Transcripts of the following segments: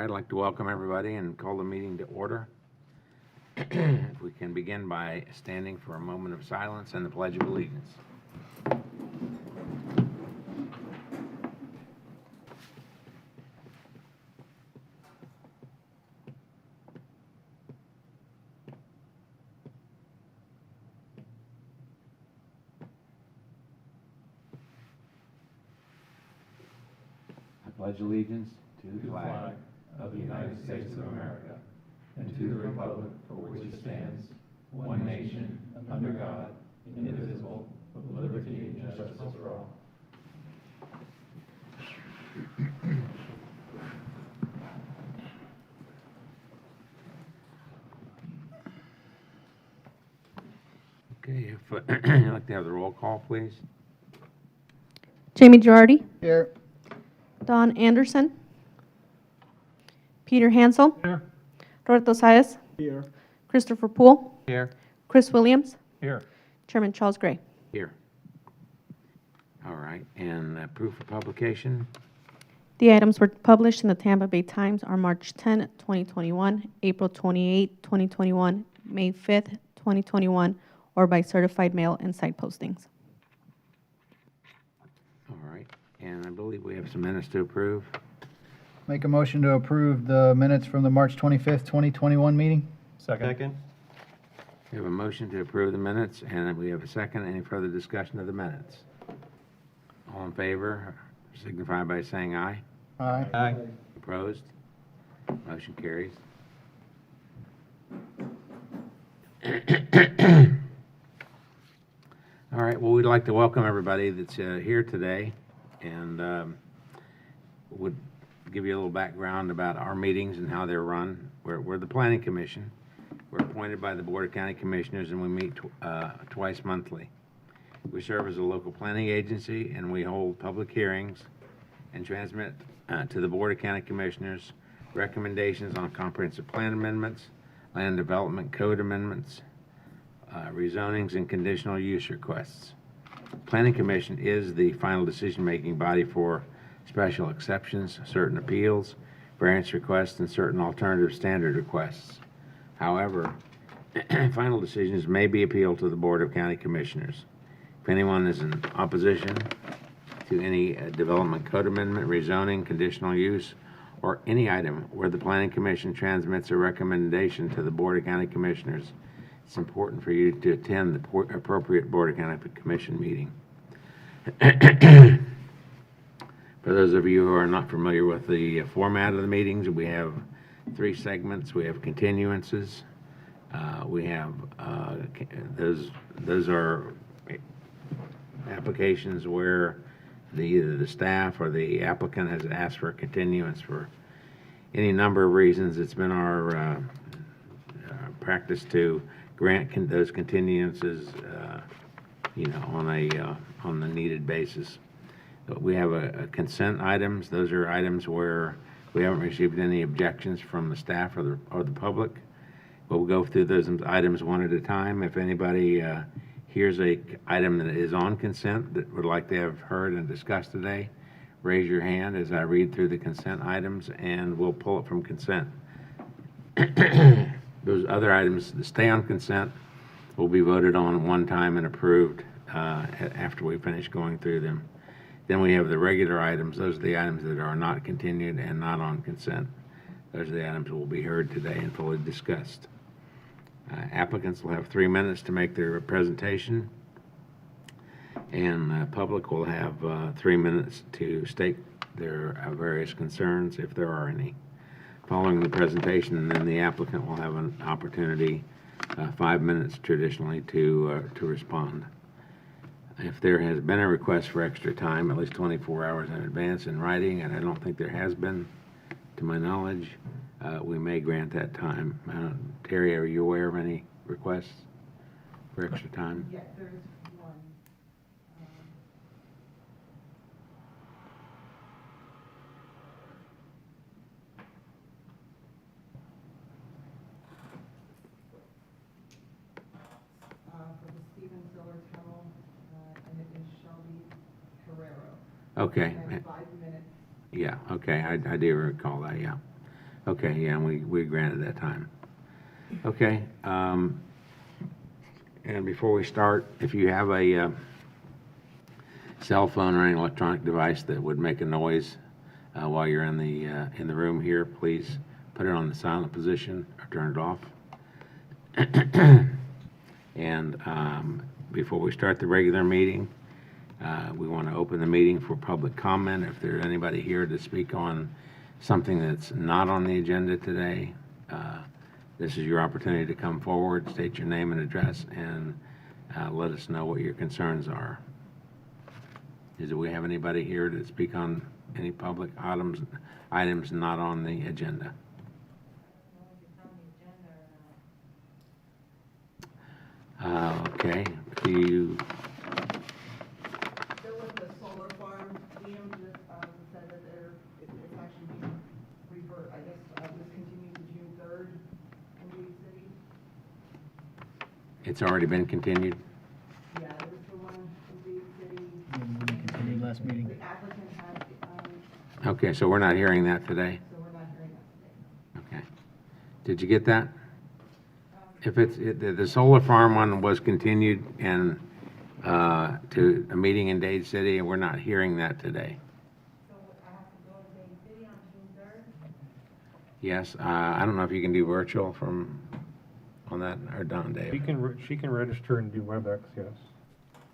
I'd like to welcome everybody and call the meeting to order. If we can begin by standing for a moment of silence and the Pledge of Allegiance. I pledge allegiance to the flag of the United States of America, and to the republic for which it stands, one nation, under God, indivisible, with liberty and justice for all. Okay, if you'd like to have the roll call, please. Jamie Girardi, Here. Don Anderson, Peter Hansel, Here. Roberto Saez, Here. Christopher Poole, Here. Chris Williams, Here. Chairman Charles Gray. Here. All right, and proof of publication. The items were published in the Tampa Bay Times on March 10, 2021, April 28, 2021, May 5, 2021, or by certified mail and site postings. All right, and I believe we have some minutes to approve. Make a motion to approve the minutes from the March 25th, 2021 meeting. Second. We have a motion to approve the minutes, and we have a second. Any further discussion of the minutes? All in favor, signify by saying aye. Aye. Aye. Opposed? Motion carries. All right, well, we'd like to welcome everybody that's here today, and would give you a little background about our meetings and how they're run. We're the Planning Commission. We're appointed by the Board of County Commissioners, and we meet twice monthly. We serve as a local planning agency, and we hold public hearings and transmit to the Board of County Commissioners recommendations on comprehensive plan amendments, land development code amendments, rezonings, and conditional use requests. Planning Commission is the final decision-making body for special exceptions, certain appeals, variance requests, and certain alternative standard requests. However, final decisions may be appealed to the Board of County Commissioners. If anyone is in opposition to any development code amendment, rezoning, conditional use, or any item where the Planning Commission transmits a recommendation to the Board of County Commissioners, it's important for you to attend the appropriate Board of County Commission meeting. For those of you who are not familiar with the format of the meetings, we have 3 segments. We have continuances. We have those are applications where either the staff or the applicant has asked for a continuance for any number of reasons. It's been our practice to grant those continuances, on the needed basis. We have a consent items. Those are items where we haven't received any objections from the staff or the public. We'll go through those items one at a time. If anybody hears a item that is on consent that would like to have heard and discussed today, raise your hand as I read through the consent items, and we'll pull it from consent. Those other items that stay on consent will be voted on one time and approved after we finish going through them. Then we have the regular items. Those are the items that are not continued and not on consent. Those are the items that will be heard today and fully discussed. Applicants will have 3 minutes to make their presentation, and the public will have 3 minutes to state their various concerns, if there are any. Following the presentation, then the applicant will have an opportunity, 5 minutes traditionally, to respond. If there has been a request for extra time, at least 24 hours in advance in writing, and I don't think there has been, to my knowledge, we may grant that time. Terry, are you aware of any requests for extra time? Yes, there is one. For the Stephen Siller Tunnel, and it is Shelby Carrero. Okay. And 5 minutes. Yeah, okay, I do recall that, yeah. Okay, yeah, and we granted that time. Okay, and before we start, if you have a cell phone or any electronic device that would make a noise while you're in the room here, please put it on the silent position or turn it off. And before we start the regular meeting, we want to open the meeting for public comment. If there's anybody here to speak on something that's not on the agenda today, this is your opportunity to come forward, state your name and address, and let us know what your concerns are. Do we have anybody here to speak on any public items not on the agenda? Okay, do you, There was the solar farm, Liam just said that it's actually being revert, I guess, discontinued to June 3rd in Dade City. it's already been continued? Yeah, there was the one in Dade City. We continued last meeting. The applicant had, Okay, so we're not hearing that today? so we're not hearing that today. Okay. Did you get that? If the solar farm one was continued and to a meeting in Dade City, and we're not hearing that today. So I have to go to Dade City on June 3rd? Yes, I don't know if you can do virtual on that, or Don, Dave. She can register and do WebEx, yes.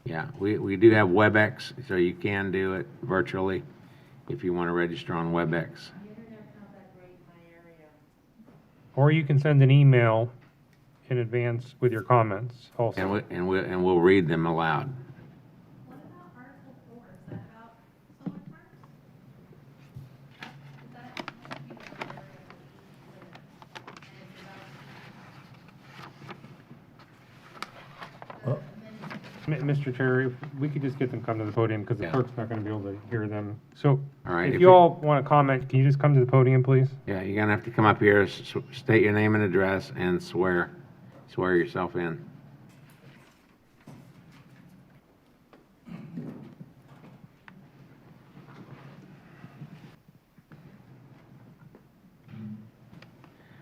Yeah, we do have WebEx, so you can do it virtually if you want to register on WebEx. The internet's not that great in my area. Or you can send an email in advance with your comments also. And we'll read them aloud. What about Article 4? Is that about solar farms? Is that Mr. Chair, if we could just get them come to the podium because the Yeah. clerk's not going to be able to hear them. So All right, if if you you- all want to comment, can you just come to the podium, please? Yeah, you're gonna have to come up here, state your name and address, and swear yourself in.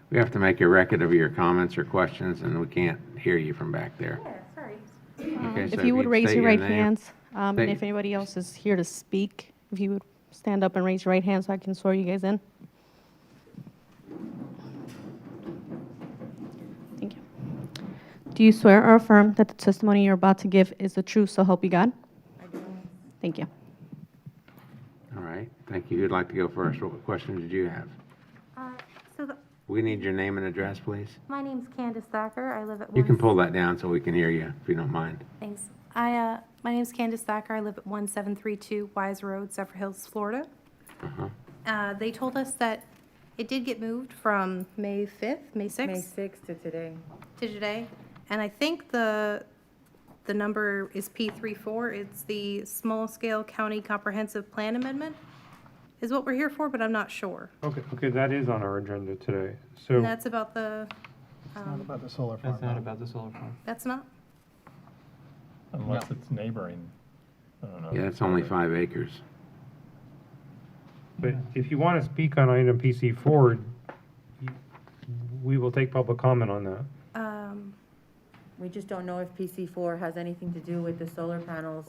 We have to make a record of your comments or questions, and we can't hear you from back there. Yeah, sorry. Okay, so If you would raise state your right name- hands, and state- if anybody else is here to speak, if you would stand up and raise your right hand so I can swear you guys in. Thank you. Do you swear or affirm that the testimony you're about to give is the truth, so help you God? I do. Thank you. All right, thank you. Who'd like to go first? What questions did you have? So We need your name and address, please. my name's Candace Thacker. I live at You can pull that down so we can hear you, if you don't mind. Thanks. My name's Candace Thacker. I live at 1732 Wise Road, Zephyr Hills, Florida. Uh-huh. They told us that it did get moved from May 5th, May 6th? May 6th to today. To today. And I think the number is P34. It's the Small Scale County Comprehensive Plan Amendment is what we're here for, but I'm not sure. Okay, that is on our agenda today. And So that's about the, It's not about the solar farm. That's not about the solar farm. that's not? Unless it's neighboring, I don't know. Yeah, it's only 5 acres. but if you want to speak on item PC4, we will take public comment on that. We just don't know if PC4 has anything to do with the solar panels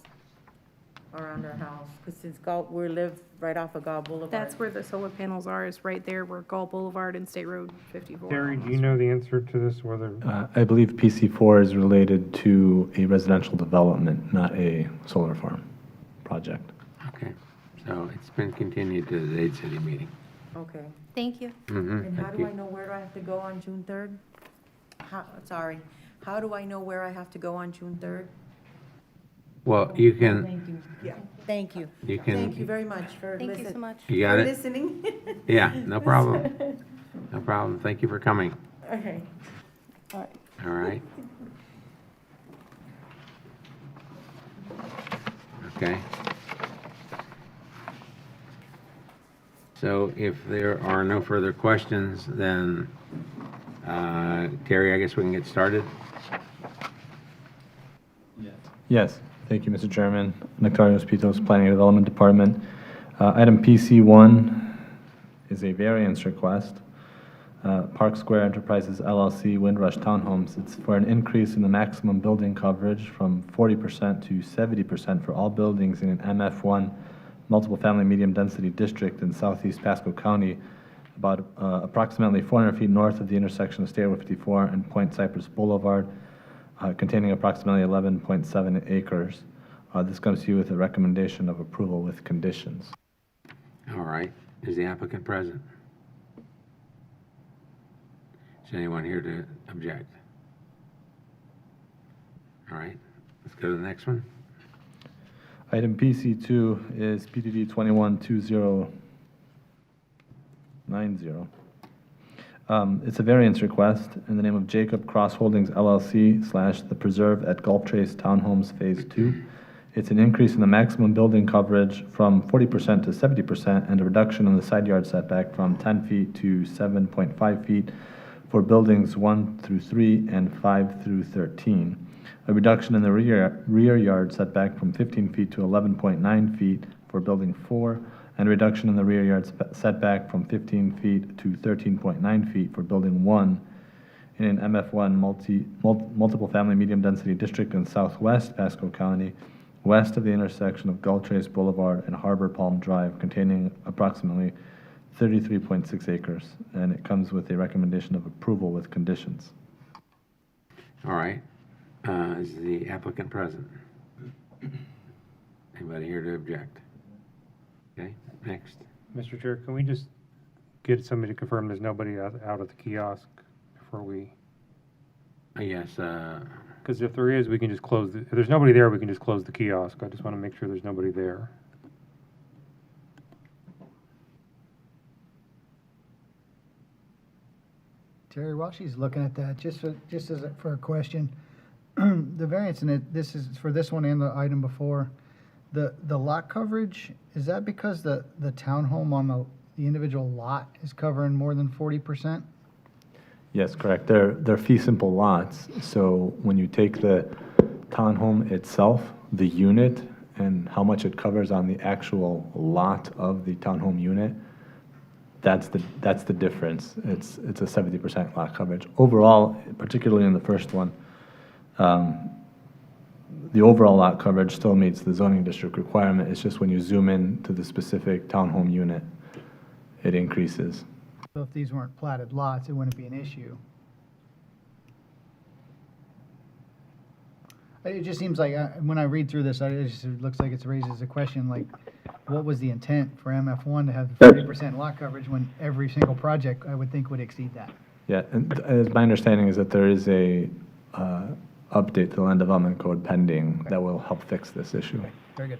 around our house, because since we live right off of Gall Boulevard. That's where the solar panels are, is right there where Gall Boulevard and State Road 54. Terry, do you know the answer to this, whether? I believe PC4 is related to a residential development, not a solar farm project. Okay, so it's been continued to the Dade City meeting. Okay. Thank you. Mm-hmm, And how thank do I you. know where do I have to go on June 3rd? How do I know where I have to go on June 3rd? Well, you can, Thank you. Yeah, thank you. you Thank you can, very much for Thank you so listening. much. you got it? Listening. Yeah, no problem. No problem. Thank you for coming. Okay. All right. Okay. So if there are no further questions, then, Terry, I guess we can get started. Yes, thank you, Mr. Chairman. Nectarios Pitos, Planning and Development Department. Item PC1 is a variance request Park Square Enterprises LLC, Windrush Townhomes. It's for an increase in the maximum building coverage from 40% to 70% for all buildings in an MF1 multiple family medium density district in southeast Pasco County, about approximately 400 feet north of the intersection of State Road 54 and Point Cypress Boulevard, containing approximately 11.7 acres. This comes to you with a recommendation of approval with conditions. All right. Is the applicant present? Is anyone here to object? All right. Let's go to the next one. Item PC2 is PDD 212090. It's a variance request in the name of Jacob Cross Holdings LLC / The Preserve at Gulf Trace Townhomes Phase 2. It's an increase in the maximum building coverage from 40% to 70% and a reduction in the side yard setback from 10 feet to 7.5 feet for buildings 1 through 3 and 5 through 13. A reduction in the rear yard setback from 15 feet to 11.9 feet for building 4, and a reduction in the rear yard setback from 15 feet to 13.9 feet for building 1 in an MF1 multiple family medium density district in southwest Pasco County, west of the intersection of Gulf Trace Boulevard and Harbor Palm Drive, containing approximately 33.6 acres, and it comes with a recommendation of approval with conditions. All right. Is the applicant present? Anybody here to object? Okay, next. Mr. Chair, can we just get somebody to confirm there's nobody out at the kiosk before we, Yes, because if there is, we can just close, if there's nobody there, we can just close the kiosk. I just want to make sure there's nobody there. Terry, while she's looking at that, for a question, the variance in it, this is for this one and the item before, the lot coverage, is that because the townhome on the individual lot is covering more than 40%? Yes, correct. They're fee simple lots, so when you take the townhome itself, the unit, and how much it covers on the actual lot of the townhome unit, that's the difference. It's a 70% lot coverage. Overall, particularly in the first one, the overall lot coverage still meets the zoning district requirement. It's just when you zoom in to the specific townhome unit, it increases. So if these weren't platted lots, it wouldn't be an issue. It just seems like, when I read through this, it looks like it raises a question, like, what was the intent for MF1 to have 40% lot coverage when every single project, I would think, would exceed that? Yeah, and as my understanding is that there is a update to the land development code pending that will help fix this issue. Very good.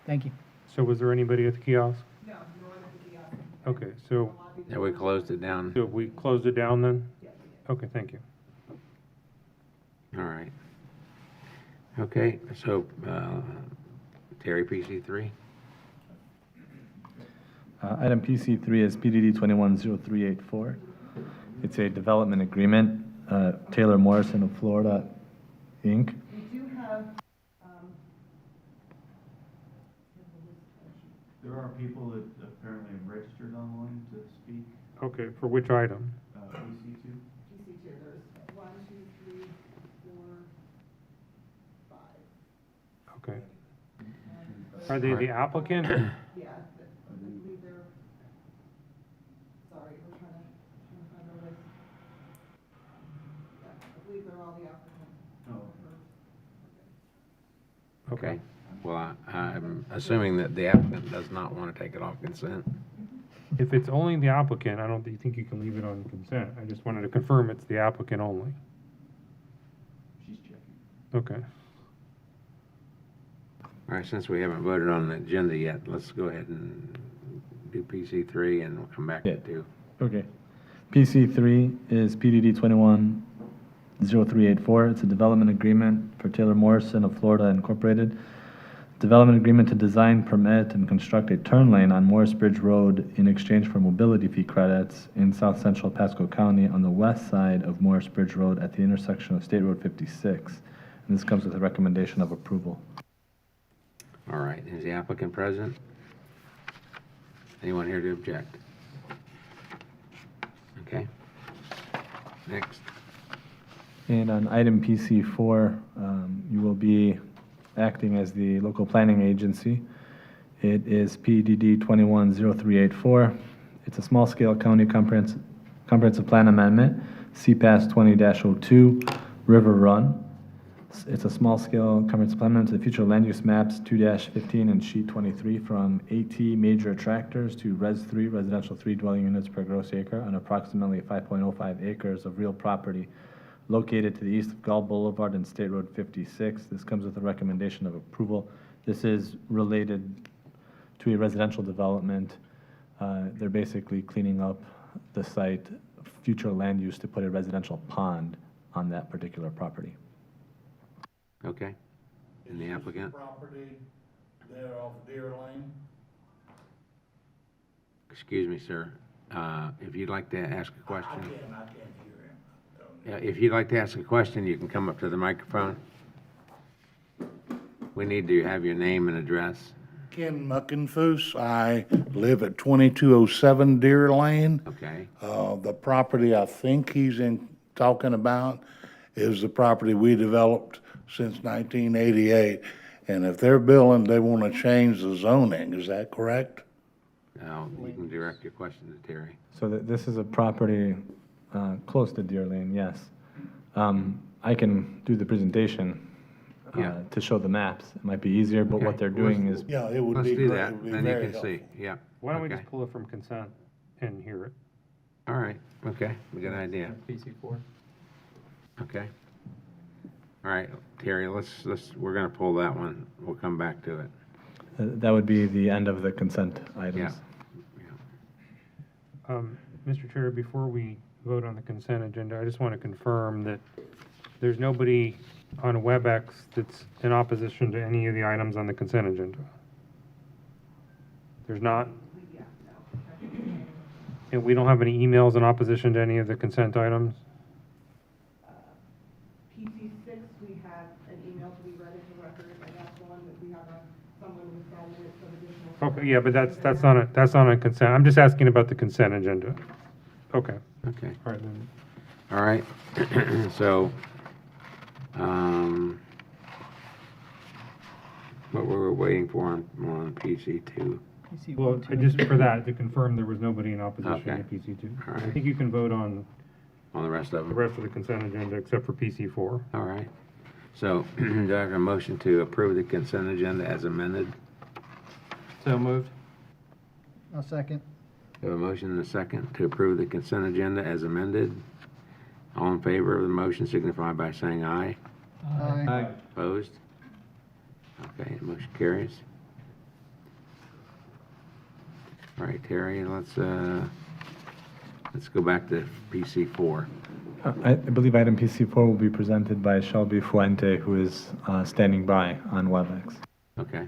Thank you. So was there anybody at the kiosk? No, no one at the kiosk. Okay, so, yeah, we closed it down. so we closed it down then? Yes, we did. Okay, thank you. All right. Okay, so, Terry, PC3? Item PC3 is PDD 210384. It's a development agreement, Taylor Morrison of Florida, Inc. We do have, There are people that apparently have registered online to speak. Okay, for which item? PC2. PC2, there's 1, 2, 3, 4, 5. Okay. Are they the applicant? Yeah, I believe they're, sorry, we're trying to find the list. Yeah, I believe they're all the applicants. Oh. Okay. Well, I'm assuming that the applicant does not want to take it off consent. If it's only the applicant, I don't think you can leave it on consent. I just wanted to confirm it's the applicant only. She's checking. Okay. All right, since we haven't voted on the agenda yet, let's go ahead and do PC3 and we'll come back to 2. Okay. PC3 is PDD 210384. It's a development agreement for Taylor Morrison of Florida Incorporated. Development agreement to design, permit, and construct a turn lane on Morris Bridge Road in exchange for mobility fee credits in south central Pasco County on the west side of Morris Bridge Road at the intersection of State Road 56. And this comes with a recommendation of approval. All right, is the applicant present? Anyone here to object? Okay, next. And on item PC4, you will be acting as the local planning agency. It is PDD 210384. It's a small-scale county comprehensive plan amendment, CPAS 20-02, River Run. It's a small-scale comprehensive plan amendment to the future land use maps 2-15 and sheet 23 from AT major attractors to Res 3, residential 3 dwelling units per gross acre on approximately 5.05 acres of real property located to the east of Gall Boulevard and State Road 56. This comes with a recommendation of approval. This is related to a residential development. They're basically cleaning up the site, future land use to put a residential pond on that particular property. Okay. And the applicant? Property there off Deer Lane. Excuse me, sir. If you'd like to ask a question. I can't hear him. Yeah, if you'd like to ask a question, you can come up to the microphone. We need to have your name and address. Ken Muckenfoos. I live at 2207 Deer Lane. Okay. The property I think he's talking about is the property we developed since 1988. And if they're building, they want to change the zoning. Is that correct? Now, you can direct your question to Terry. So this is a property close to Deer Lane, yes. I can do the presentation Yeah. to show the maps. It might be easier, but Okay. what they're doing is, Yeah, it would Let's be do great. that, It would be then you very can see. helpful. Yeah. Why don't we just pull it from consent and hear it? All right, okay, good idea. PC4. Okay. All right, Terry, we're gonna pull that one. We'll come back to it. that would be the end of the consent items. Yeah. Mr. Chair, before we vote on the consent agenda, I just want to confirm that there's nobody on WebEx that's in opposition to any of the items on the consent agenda. There's not? And we don't have any emails in opposition to any of the consent items? PC6, we had an email to be read into record, and that's one that we have someone with 5 minutes of additional. Okay, yeah, but that's not a consent. I'm just asking about the consent agenda. Okay. Okay, All right, then. all right. So, what we were waiting for on PC2. Well, I just, for that, to confirm there was nobody in opposition Okay. to PC2. All I right. think you can vote on On the rest of the them? rest of the consent agenda except for PC4. All right. So, do I have a motion to approve the consent agenda as amended? So moved. I'll second. We have a motion and a second to approve the consent agenda as amended. All in favor of the motion signify by saying aye. Aye. Opposed? Okay, the motion carries. All right, Terry, let's go back to PC4. I believe item PC4 will be presented by Shelby Fuente, who is standing by on WebEx. Okay.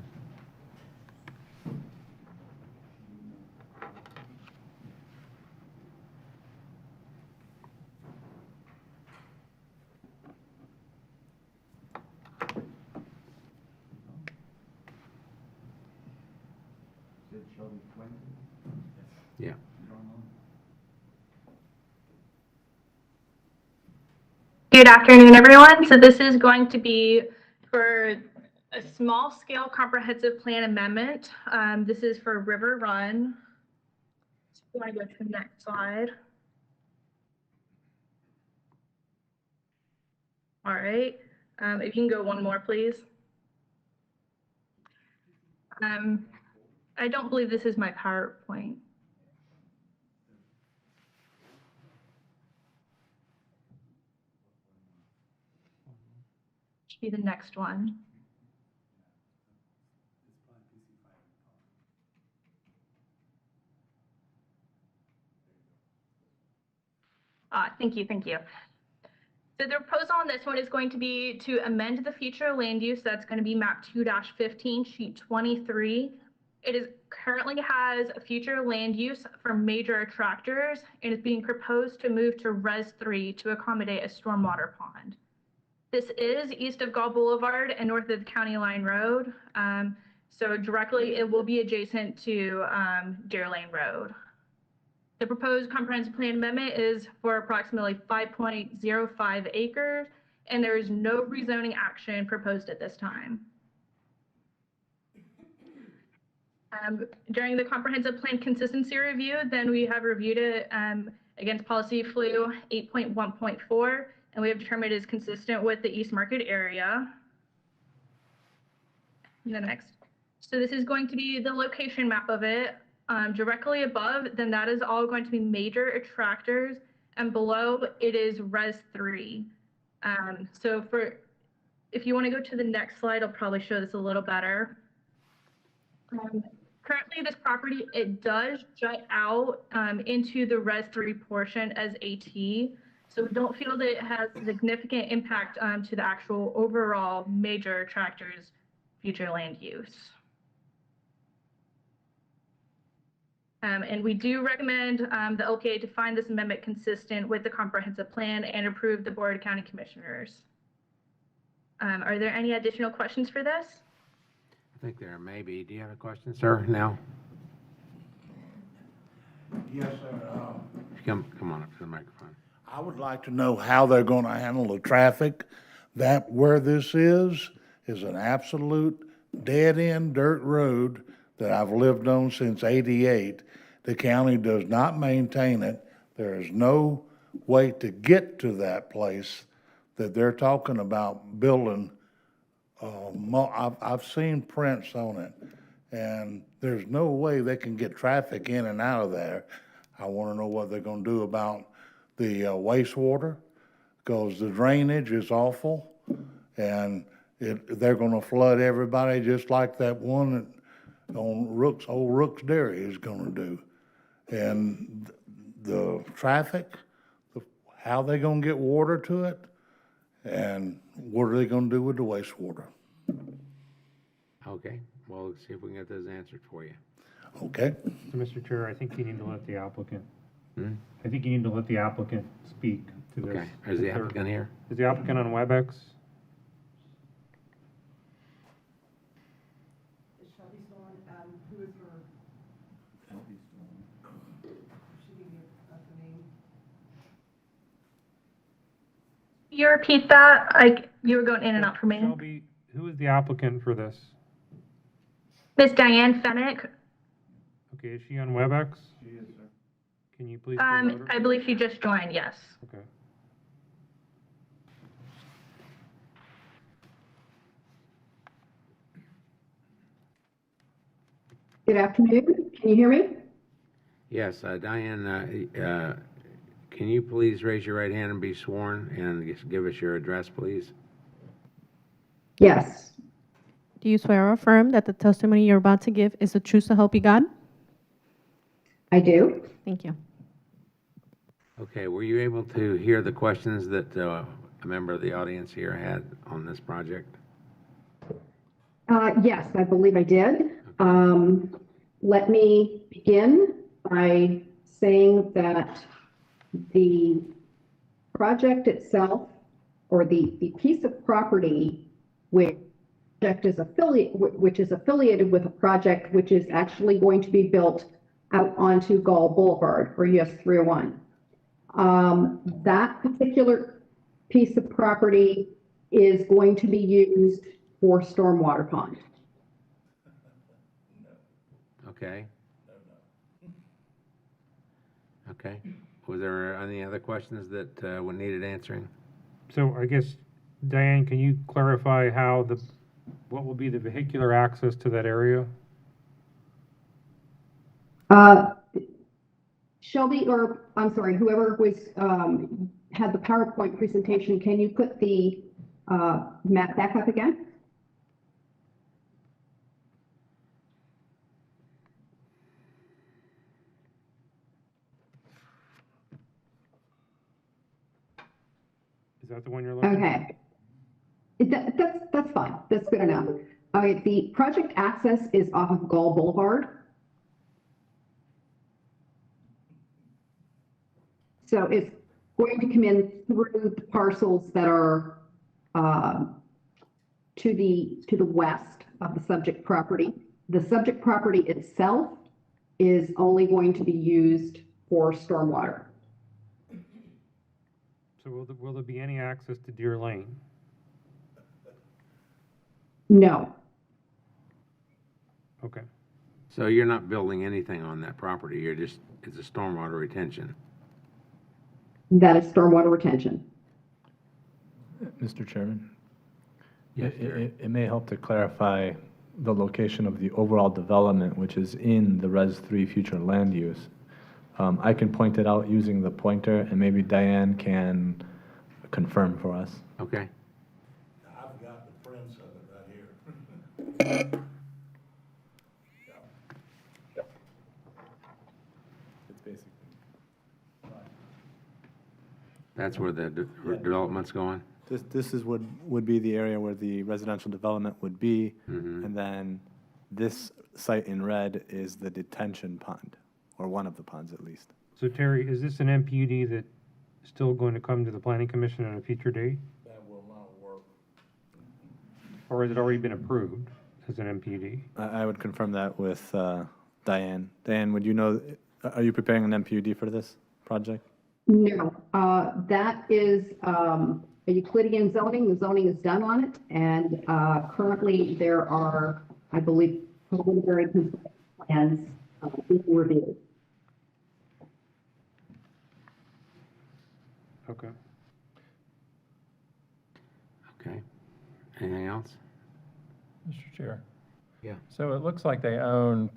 Yeah. Good afternoon, everyone. So this is going to be for a small scale comprehensive plan amendment. This is for River Run. So if you want to go to the next slide. All right. If you can go one more, please. I don't believe this is my PowerPoint. Should be the next one. Thank you, thank you. So the proposal on this one is going to be to amend the future land use. That's going to be map 2-15, sheet 23. It currently has a future land use for major attractors and is being proposed to move to Res 3 to accommodate a stormwater pond. This is east of Gall Boulevard and north of the County Line Road. So directly it will be adjacent to Deer Lane Road. The proposed comprehensive plan amendment is for approximately 5.05 acres, and there is no rezoning action proposed at this time. During the comprehensive plan consistency review, then we have reviewed it against policy flu 8.1.4, and we have determined it is consistent with the East Market area. And then next. So this is going to be the location map of it. Directly above, then that is all going to be major attractors, and below it is Res 3. So if you want to go to the next slide, I'll probably show this a little better. Currently, this property, it does jut out into the Res 3 portion as AT, so we don't feel that it has significant impact to the actual overall major attractors future land use. And we do recommend the LPA to find this amendment consistent with the comprehensive plan and approve the Board of County Commissioners. Are there any additional questions for this? I think there may be. Do you have a question, sir, now? Yes, sir. Come on up to the microphone. I would like to know how they're gonna handle the traffic. That where this is an absolute dead-end dirt road that I've lived on since '88. The county does not maintain it. There is no way to get to that place that they're talking about building. I've seen prints on it, and there's no way they can get traffic in and out of there. I want to know what they're going to do about the wastewater, because the drainage is awful, and they're going to flood everybody just like that one on old Rook's Dairy is going to do. And the traffic, how they going to get water to it, and what are they going to do with the wastewater? Okay, well, let's see if we can get those answered for you. Okay? So, Mr. Chair, I think you need to let the applicant, Hmm? I think you need to let the applicant speak to this. Okay, is the applicant here? Is the applicant on WebEx? Is Shelby still on, who is her? She gave you the name. You repeat that? You were going in and out for me. Shelby, who is the applicant for this? Miss Diane Fennick. Okay, is she on WebEx? She is, sir. Can you please promote her? I believe she just joined, yes. Okay. Good afternoon. Can you hear me? Yes, Diane, can you please raise your right hand and be sworn, and just give us your address, please? Yes. Do you swear or affirm that the testimony you're about to give is the truth so help you God? I do. Thank you. Okay, were you able to hear the questions that a member of the audience here had on this project? Yes, I believe I did. Let me begin by saying that the project itself, or the piece of property which is affiliated with a project which is actually going to be built out onto Gall Boulevard, or US 301. That particular piece of property is going to be used for stormwater pond. Okay. Okay. Was there any other questions that were needed answering? So I guess, Diane, can you clarify what will be the vehicular access to that area? Shelby, or I'm sorry, whoever was had the PowerPoint presentation, can you put the map back up again? Is that the one you're looking at? Okay. That's fine. That's good enough. Okay, the project access is off of Gall Boulevard. So it's going to come in through the parcels that are to the west of the subject property. The subject property itself is only going to be used for stormwater. So will there be any access to Deer Lane? No, Okay. So you're not building anything on that property, it's a stormwater retention. that is stormwater retention. Mr. Chairman? Yes, Jerry. It may help to clarify the location of the overall development, which is in the Res 3 future land use. I can point it out using the pointer, and maybe Diane can confirm for us. Okay. I've got the prints of it right here. It's basically. That's where the development's going? This is would be the area where the residential development would be, Mhm. and then this site in red is the detention pond, or one of the ponds at least. So Terry, is this an MPUD that's still going to come to the planning commission at a future date? That will not work. Or has it already been approved as an MPUD? I would confirm that with Diane. Diane, would you know, are you preparing an MPUD for this project? No, that is a Euclidean zoning. The zoning is done on it, and currently there are, I believe, preliminary plans being reviewed. Okay. Okay. Anything else? Mr. Chair. Yeah. So it looks like they own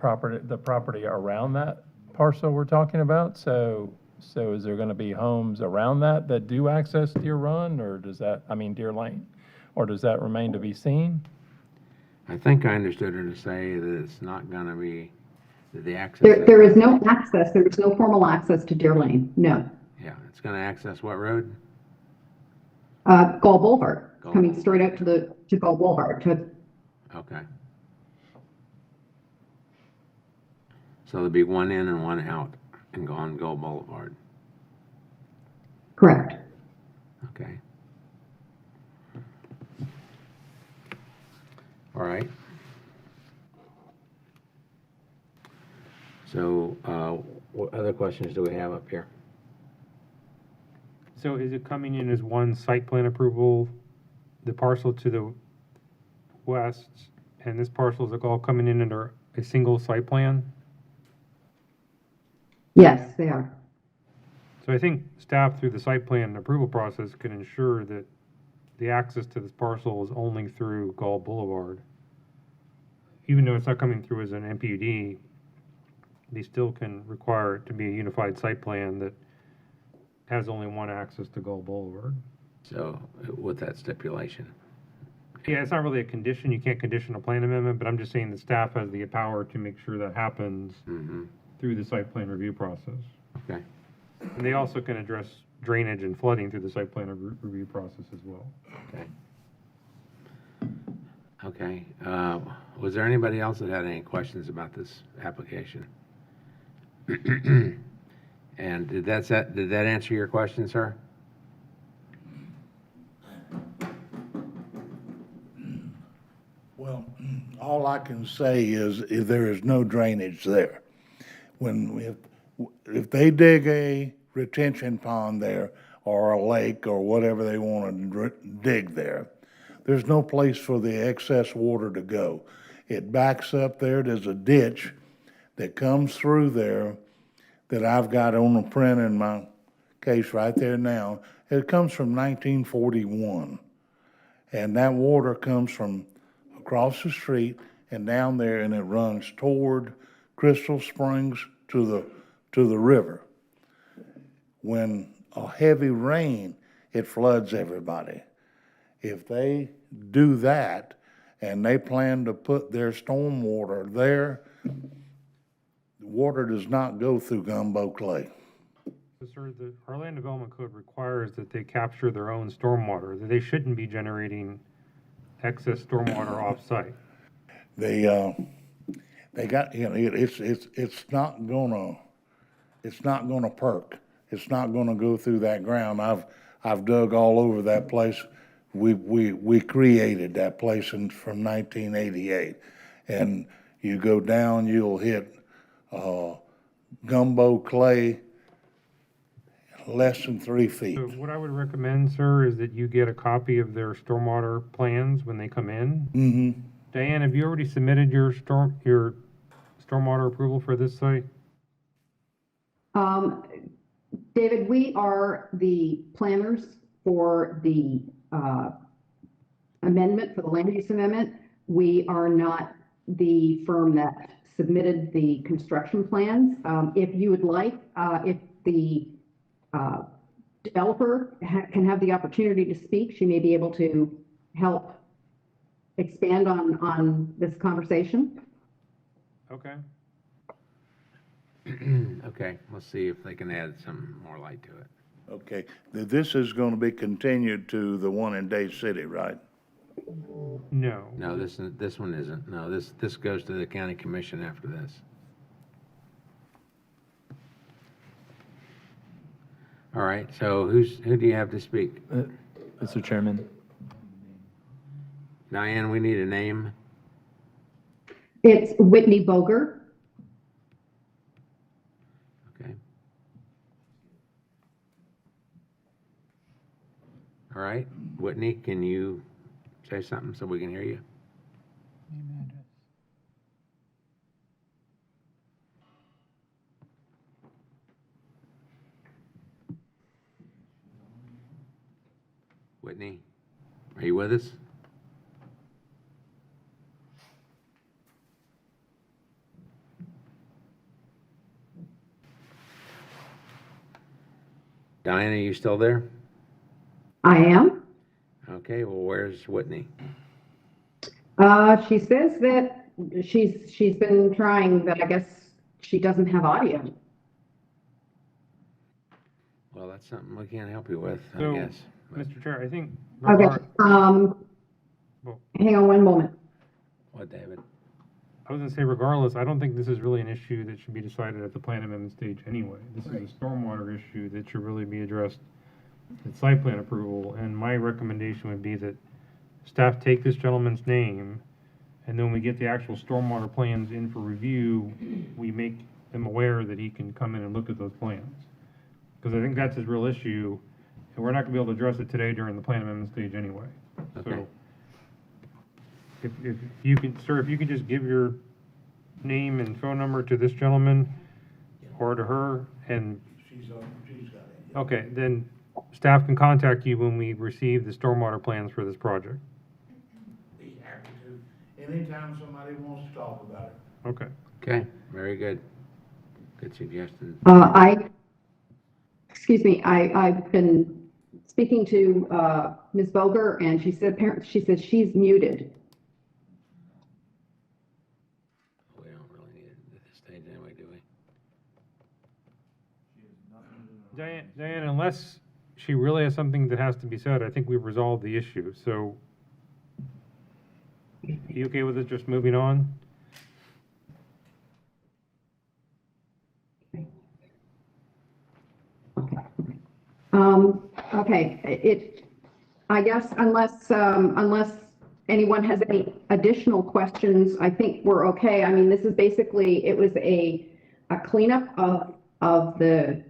the property around that parcel we're talking about. So is there going to be homes around that do access Deer Run, or Deer Lane? Or does that remain to be seen? I think I understood her to say that it's not gonna be, that the access. There is no access, there is no formal access to Deer Lane, no. Yeah, it's gonna access what road? Gull Boulevard, Gull coming Boulevard. straight up to Gull Boulevard, Okay. So there'll be one in and one out and on Gull Boulevard. correct. Okay. All right. So, what other questions do we have up here? So is it coming in as one site plan approval, the parcel to the west, and this parcel is all coming in under a single site plan? Yes, they are. So I think staff through the site plan approval process can ensure that the access to this parcel is only through Gull Boulevard. Even though it's not coming through as an MPUD, they still can require it to be a unified site plan that has only one access to Gull Boulevard. So, with that stipulation. Yeah, it's not really a condition, you can't condition a plan amendment, but I'm just saying the staff has the power to make sure that happens Mm-hmm. through the site plan review process. Okay. And they also can address drainage and flooding through the site plan review process as well. Okay. Okay. Was there anybody else that had any questions about this application? And did that answer your question, sir? Well, all I can say is there is no drainage there. If they dig a retention pond there, or a lake, or whatever they want to dig there, there's no place for the excess water to go. It backs up there, there's a ditch that comes through there that I've got on the print in my case right there now. It comes from 1941. And that water comes from across the street and down there, and it runs toward Crystal Springs to the river. When a heavy rain, it floods everybody. If they do that and they plan to put their storm water there, the water does not go through gumbo clay. So, sir, our land development code requires that they capture their own stormwater, that they shouldn't be generating excess stormwater off-site. They got, it's not gonna perk. It's not gonna go through that ground. I've dug all over that place. We created that place from 1988. And you go down, you'll hit, gumbo clay less than 3 feet. So what I would recommend, sir, is that you get a copy of their stormwater plans when they come in. Mm-hmm. Diane, have you already submitted your stormwater approval for this site? David, we are the planners for the amendment, for the land use amendment. We are not the firm that submitted the construction plans. If you would like, if the developer can have the opportunity to speak, she may be able to help expand on this conversation. Okay. Okay, let's see if they can add some more light to it. Okay, this is going to be continued to the one in Day City, right? No. No, this one isn't. No, this goes to the county commission after this. All right, so who do you have to speak? Mr. Chairman, Diane, we need a name. It's Whitney Boger. Okay. All right, Whitney, can you say something so we can hear you? Whitney, are you with us? Diane, are you still there? I am. Okay, well, where's Whitney? She says that she's been trying, but I guess she doesn't have audio. Well, that's something we can't help you with, I So, guess. But Mr. Chair, I think. Okay, hang on one moment. what, David? I was gonna say, regardless, I don't think this is really an issue that should be decided at the plan amendment stage anyway. This is a stormwater issue that should really be addressed at site plan approval, and my recommendation would be that staff take this gentleman's name, and then when we get the actual stormwater plans in for review, we make them aware that he can come in and look at those plans. Because I think that's his real issue, and we're not gonna be able to address it today during the plan amendment stage anyway. Okay. So, if you can, sir, if you could just give your name and phone number to this gentleman or to her, and, She's got it. okay, then staff can contact you when we receive the stormwater plans for this project. Be happy to. Anytime somebody wants to talk about it. Okay. Okay, very good. Good suggestion. Excuse me, I've been speaking to Ms. Boger, and she said she's muted. We don't really need it at this stage anyway, do we? Diane, unless she really has something that has to be said, I think we've resolved the issue, so. You okay with it just moving on? Okay, I guess unless anyone has any additional questions, I think we're okay. I mean, this is basically, it was a cleanup of the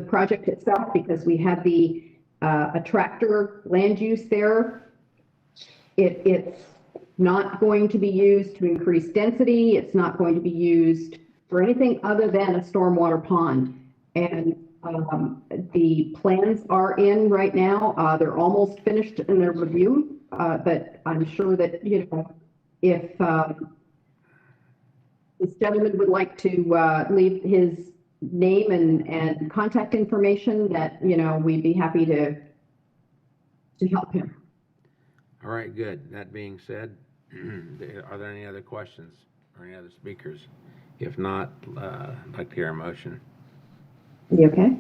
project itself, because we had a tractor land use there. It's not going to be used to increase density. It's not going to be used for anything other than a stormwater pond. And the plans are in right now. They're almost finished in their review, but I'm sure that, if this gentleman would like to leave his name and contact information, that, we'd be happy to help him. All right, good. That being said, are there any other questions or any other speakers? If not, I'd like to hear a motion. You okay?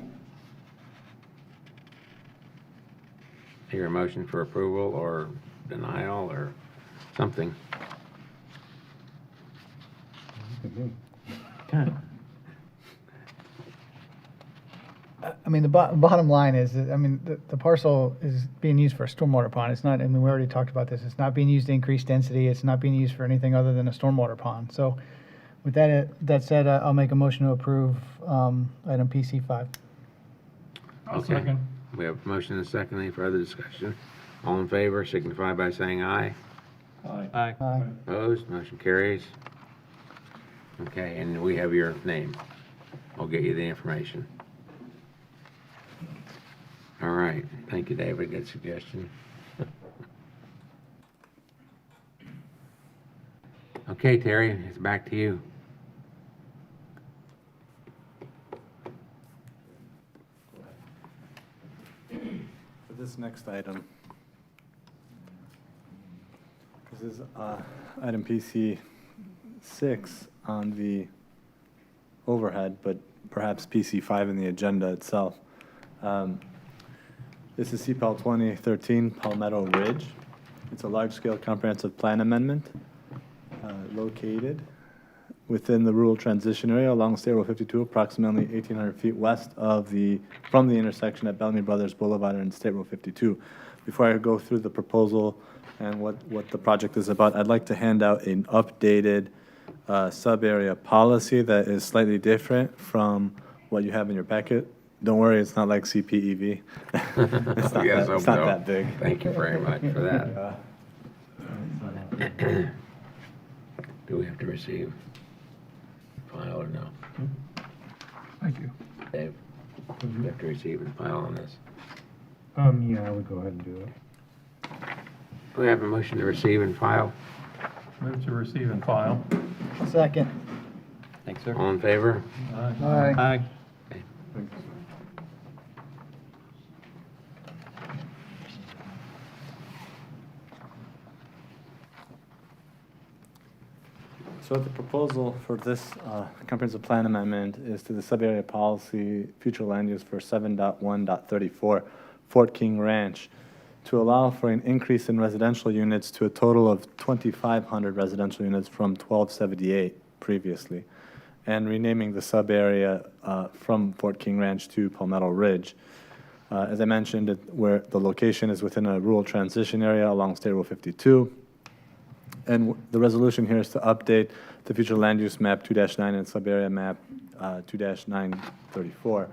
Hear a motion for approval or denial or something. I mean, the bottom line is, that, I mean, the parcel is being used for a stormwater pond. It's not, I mean, we already talked about this. It's not being used to increase density. It's not being used for anything other than a stormwater pond. So with that said, I'll make a motion to approve item PC5. Okay. Second. We have a motion and a second. Any further discussion? All in favor signify by saying aye. Aye. Aye. Opposed, motion carries. Okay, and we have your name. I'll get you the information. All right, thank you, David, good suggestion. Okay, Terry, it's back to you. For this next item, this is item PC 6 on the overhead, but perhaps PC 5 in the agenda itself. This is CPAL 2013 Palmetto Ridge. It's a large-scale comprehensive plan amendment located within the rural transition area along State Road 52, approximately 1,800 feet west from the intersection at Bellamy Brothers Boulevard and State Road 52. Before I go through the proposal and what the project is about, I'd like to hand out an updated sub-area policy that is slightly different from what you have in your packet. Don't worry, it's not like CPEV. It's not, Yes, it's not no. that big. Thank you very much for that. Do we have to receive file or no? Thank you. Dave, do we have to receive and file on this? Yeah, I would go ahead and do it. Do we have a motion to receive and file? Move to receive and file. Second. Thanks, sir. All in favor? Aye. Aye. Okay. So the proposal for this comprehensive plan amendment is to the sub-area policy, future land use for 7.1.34, Fort King Ranch, to allow for an increase in residential units to a total of 2,500 residential units from 1,278 previously, and renaming the sub-area from Fort King Ranch to Palmetto Ridge. As I mentioned, where the location is within a rural transition area along State Road 52. And the resolution here is to update the future land use map 2-9 and sub-area map 2-934,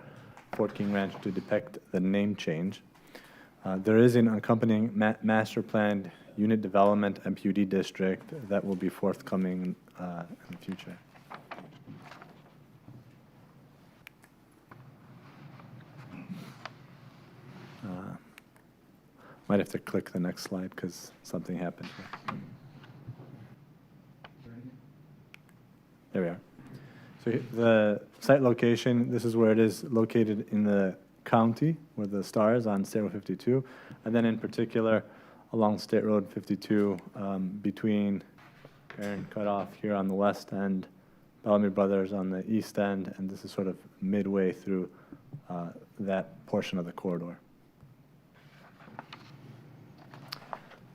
Fort King Ranch, to depict the name change. There is an accompanying master planned unit development MPUD district that will be forthcoming in the future. Might have to click the next slide because something happened here. There we are. So the site location, this is where it is located in the county, where the star is on State Road 52, and then in particular along State Road 52 between Aaron Cutoff here on the west end, Bellamy Brothers on the east end, and this is sort of midway through that portion of the corridor.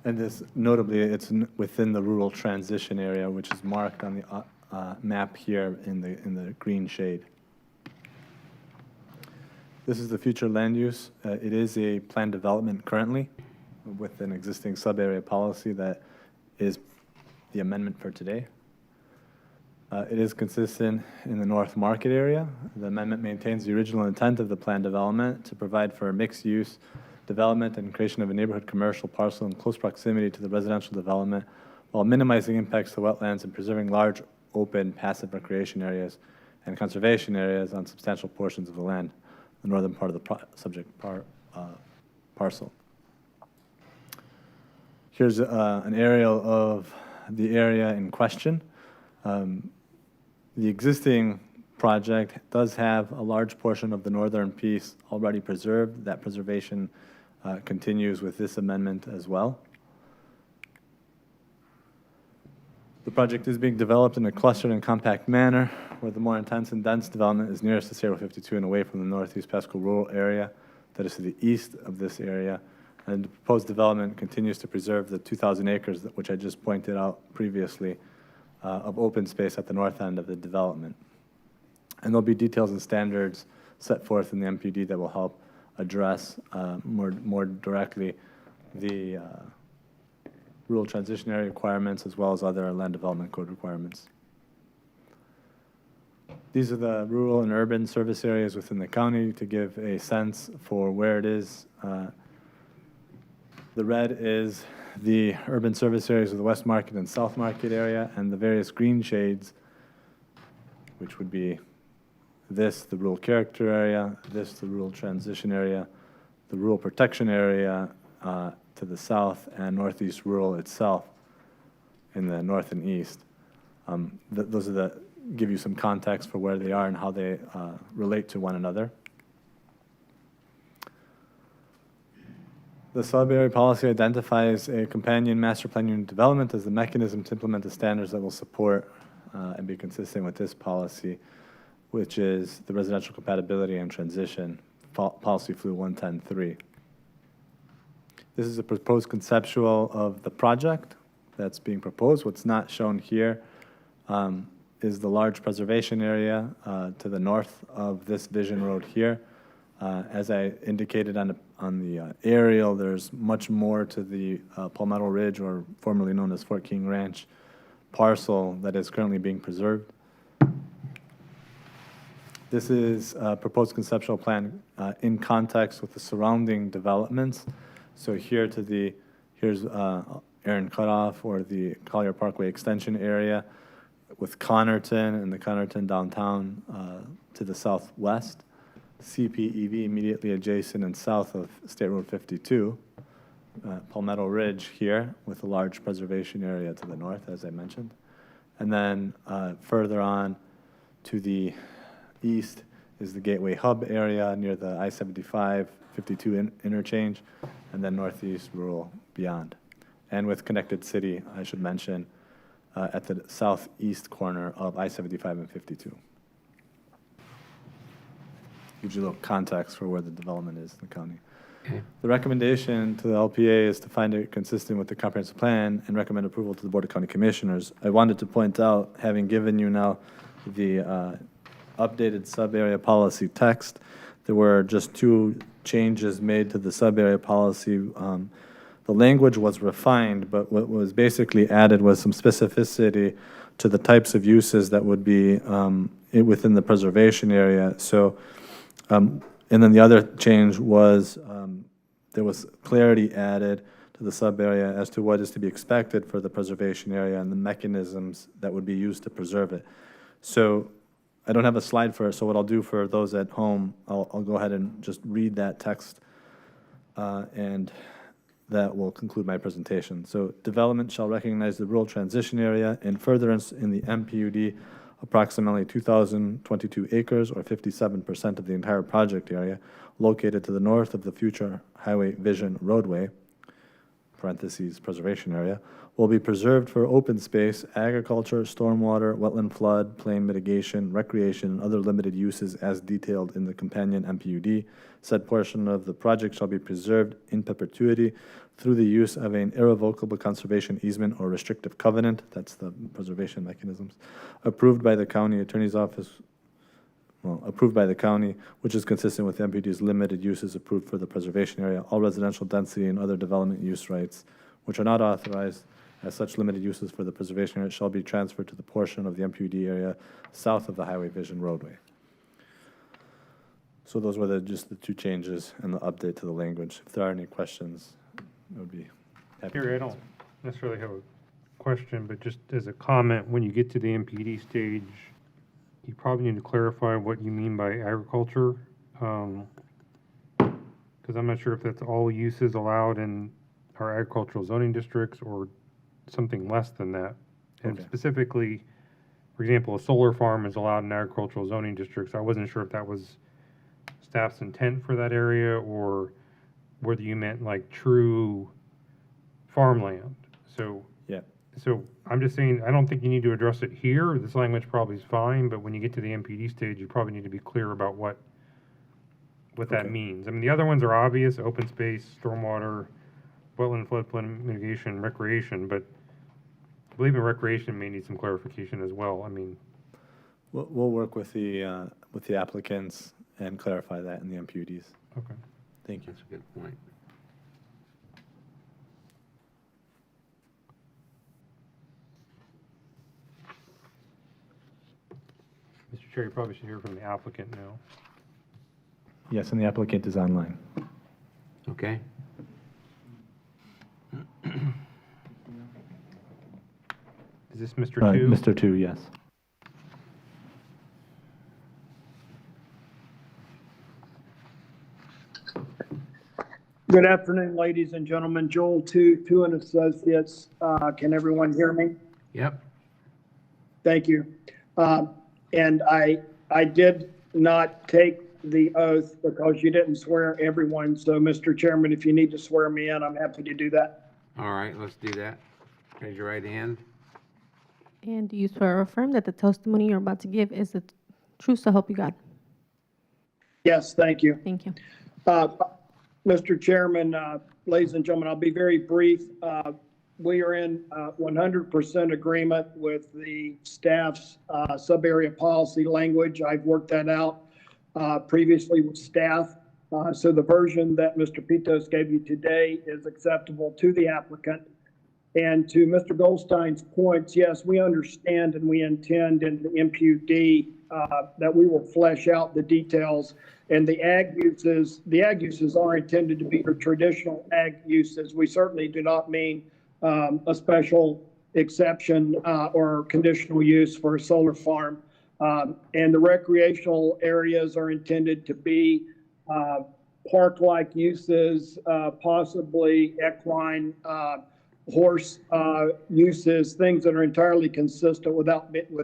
And this, notably, it's within the rural transition area, which is marked on the map here in the green shade. This is the future land use. It is a planned development currently with an existing sub-area policy that is the amendment for today. It is consistent in the North Market area. The amendment maintains the original intent of the planned development to provide for mixed use development and creation of a neighborhood commercial parcel in close proximity to the residential development while minimizing impacts to wetlands and preserving large open passive recreation areas and conservation areas on substantial portions of the land, the northern part of the subject parcel. Here's an aerial of the area in question. The existing project does have a large portion of the northern piece already preserved. That preservation continues with this amendment as well. The project is being developed in a clustered and compact manner, where the more intense and dense development is nearest to State Road 52 and away from the northeast Pasco rural area that is to the east of this area. And the proposed development continues to preserve the 2,000 acres, which I just pointed out previously, of open space at the north end of the development. And there'll be details and standards set forth in the MPD that will help address more directly the rural transition area requirements as well as other land development code requirements. These are the rural and urban service areas within the county to give a sense for where it is. The red is the urban service areas of the West Market and South Market area, and the various green shades, which would be this, the rural character area, this, the rural transition area, the rural protection area to the south, and northeast rural itself in the north and east. Those are the, give you some context for where they are and how they relate to one another. The sub-area policy identifies a companion master plan unit development as the mechanism to implement the standards that will support and be consistent with this policy, which is the residential compatibility and transition, policy flu 110.3. This is a proposed conceptual of the project that's being proposed. What's not shown here is the large preservation area to the north of this Vision Road here. As I indicated on the aerial, there's much more to the Palmetto Ridge, or formerly known as Fort King Ranch, parcel that is currently being preserved. This is a proposed conceptual plan in context with the surrounding developments. So here to the, here's Aaron Cutoff, or the Collier Parkway Extension area, with Connerton and the Connerton downtown to the southwest. CPEV immediately adjacent and south of State Road 52. Palmetto Ridge here with a large preservation area to the north, as I mentioned. And then further on to the east is the Gateway Hub area near the I-75, 52 interchange, and then northeast rural beyond. And with Connected City, I should mention, at the southeast corner of I-75 and 52. Gives you a little context for where the development is in the county. Okay. The recommendation to the LPA is to find it consistent with the comprehensive plan and recommend approval to the Board of County Commissioners. I wanted to point out, having given you now the updated sub-area policy text, there were just 2 changes made to the sub-area policy. The language was refined, but what was basically added was some specificity to the types of uses that would be within the preservation area. So, and then the other change was there was clarity added to the sub-area as to what is to be expected for the preservation area and the mechanisms that would be used to preserve it. So I don't have a slide for it, so what I'll do for those at home, I'll go ahead and just read that text, and that will conclude my presentation. So development shall recognize the rural transition area in furtherance in the MPUD approximately 2,022 acres, or 57% of the entire project area, located to the north of the future Highway Vision roadway, parentheses, preservation area, will be preserved for open space, agriculture, stormwater, wetland flood, plain mitigation, recreation, and other limited uses as detailed in the companion MPUD. Said portion of the project shall be preserved in perpetuity through the use of an irrevocable conservation easement or restrictive covenant, that's the preservation mechanisms, approved by the county attorney's office, approved by the county, which is consistent with the MPD's limited uses approved for the preservation area. All residential density and other development use rights, which are not authorized as such limited uses for the preservation area, shall be transferred to the portion of the MPD area south of the Highway Vision roadway. So those were just the 2 changes and the update to the language. If there are any questions, I would be happy. Gary, I don't necessarily have a question, but just as a comment, when you get to the MPD stage, you probably need to clarify what you mean by agriculture, because I'm not sure if that's all uses allowed in our agricultural zoning districts or something less than that. And Okay. specifically, for example, a solar farm is allowed in agricultural zoning districts. I wasn't sure if that was staff's intent for that area or whether you meant like true farmland. So, Yeah. so I'm just saying, I don't think you need to address it here. This language probably is fine, but when you get to the MPD stage, you probably need to be clear about what that Okay. means. I mean, the other ones are obvious: open space, stormwater, wetland, floodplain mitigation, recreation. But I believe in recreation may need some clarification as well. I mean, We'll work with the applicants and clarify that in the MPUDs. okay. Thank you. That's a good point. Mr. Chair, you probably should hear from the applicant now. Yes, and the applicant is online. Okay. Is this Mr. Two? Mr. Two, yes. Good afternoon, ladies and gentlemen. Joel Two and Associates. Can everyone hear me? Yep. Thank you. And I did not take the oath because you didn't swear everyone. So, Mr. Chairman, if you need to swear me in, I'm happy to do that. All right, let's do that. Raise your right hand. And do you swear or affirm that the testimony you're about to give is the truth so help you God? Yes, thank you. Thank you. Mr. Chairman, ladies and gentlemen, I'll be very brief. We are in 100% agreement with the staff's sub-area policy language. I've worked that out previously with staff. So the version that Mr. Pitos gave you today is acceptable to the applicant. And to Mr. Goldstein's points, yes, we understand and we intend in the MPUD that we will flesh out the details. And the ag uses are intended to be for traditional ag uses. We certainly do not mean a special exception or conditional use for a solar farm. And the recreational areas are intended to be park-like uses, possibly equine, horse uses, things that are entirely consistent with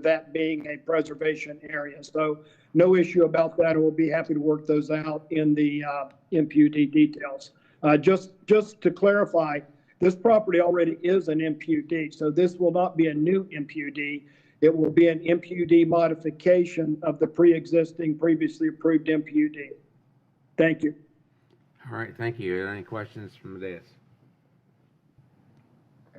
that being a preservation area. So no issue about that, and we'll be happy to work those out in the MPUD details. Just to clarify, this property already is an MPUD, so this will not be a new MPUD. It will be an MPUD modification of the pre-existing, previously approved MPUD. Thank you. All right, thank you. Any questions from the dais?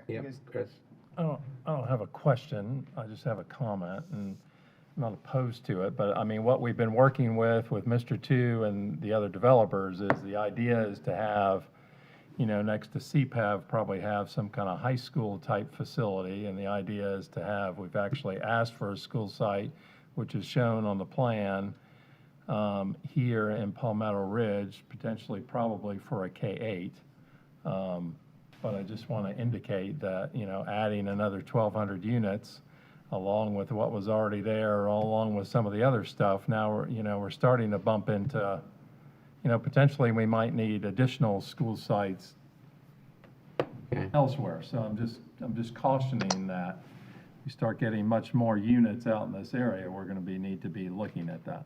Yep, Chris. I don't have a question, I just have a comment, and I'm not opposed to it, but I mean, what we've been working with Mr. Two and the other developers is the idea is to have, you know, next to CPAV, probably have some kind of high school type facility, and the idea is to have, we've actually asked for a school site, which is shown on the plan here in Palmetto Ridge, potentially probably for a K-8. But I just want to indicate that, you know, adding another 1,200 units along with what was already there, along with some of the other stuff, now we're starting to bump into, you know, potentially we might need additional school sites elsewhere. So I'm just cautioning that we start getting much more units out in this area, we're going to need to be looking at that.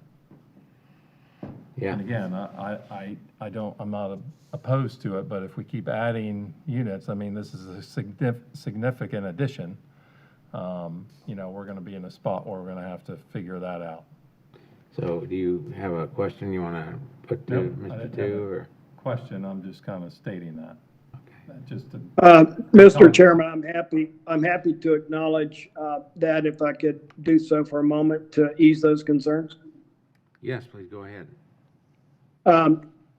Yeah. And again, I'm not opposed to it, but if we keep adding units, I mean, this is a significant addition. You know, we're going to be in a spot where we're going to have to figure that out. So do you have a question you want to put to Mr. Two, or? Question, I'm just kind of stating that. Okay. Just to. Mr. Chairman, I'm happy to acknowledge that if I could do so for a moment to ease those concerns. Yes, please go ahead.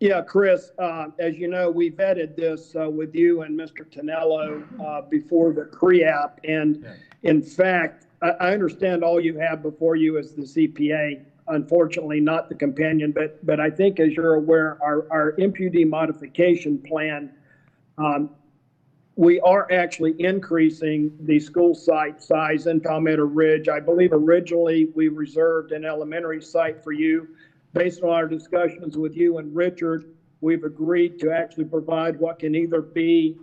Yeah, Chris, as you know, we vetted this with you and Mr. Tonello before the pre-app. And in fact, I understand all you have before you is the CPA, unfortunately not the companion. But I think, as you're aware, our MPUD modification plan, we are actually increasing the school site size in Palmetto Ridge. I believe originally we reserved an elementary site for you. Based on our discussions with you and Richard, we've agreed to actually provide what can either be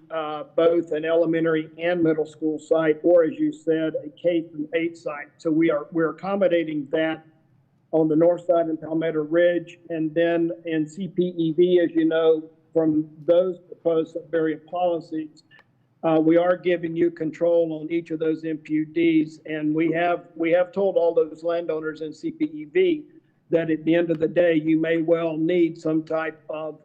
both an elementary and middle school site, or, as you said, a K-8 site. So we're accommodating that on the north side in Palmetto Ridge, and then in CPEV, as you know, from those proposed area policies, we are giving you control on each of those MPUDs, and we have told all those landowners in CPEV that at the end of the day, you may well need some type of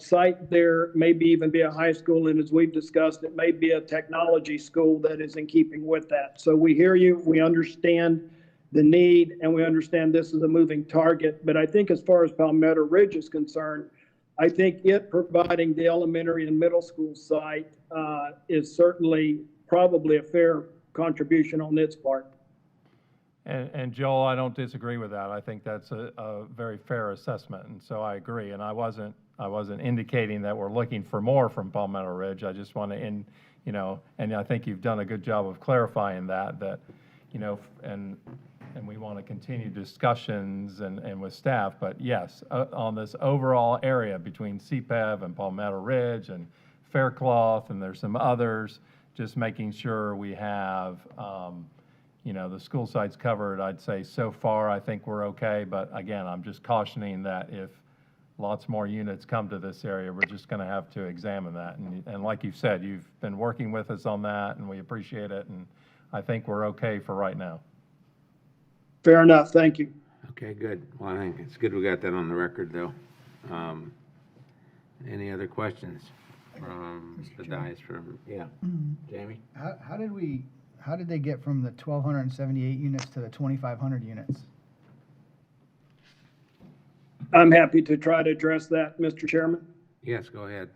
site there, maybe even be a high school, and as we've discussed, it may be a technology school that is in keeping with that. So we hear you, we understand the need, and we understand this is a moving target. But I think as far as Palmetto Ridge is concerned, I think it providing the elementary and middle school site is certainly probably a fair contribution on its part. And Joel, I don't disagree with that. I think that's a very fair assessment, and so I agree. And I wasn't indicating that we're looking for more from Palmetto Ridge. I just want to, and I think you've done a good job of clarifying that, and we want to continue discussions and with staff. But yes, on this overall area between CPEV and Palmetto Ridge and Faircloth, and there's some others, just making sure we have, the school sites covered. I'd say so far, I think we're okay. But again, I'm just cautioning that if lots more units come to this area, we're just going to have to examine that. And like you said, you've been working with us on that, and we appreciate it. And I think we're okay for right now. Fair enough. Thank you. Okay, good. Well, I think it's good we got that on the record, though. Any other questions from the dais? Yeah, Jamie? How did they get from the 1,278 units to the 2,500 units? I'm happy to try to address that, Mr. Chairman. Yes, go ahead.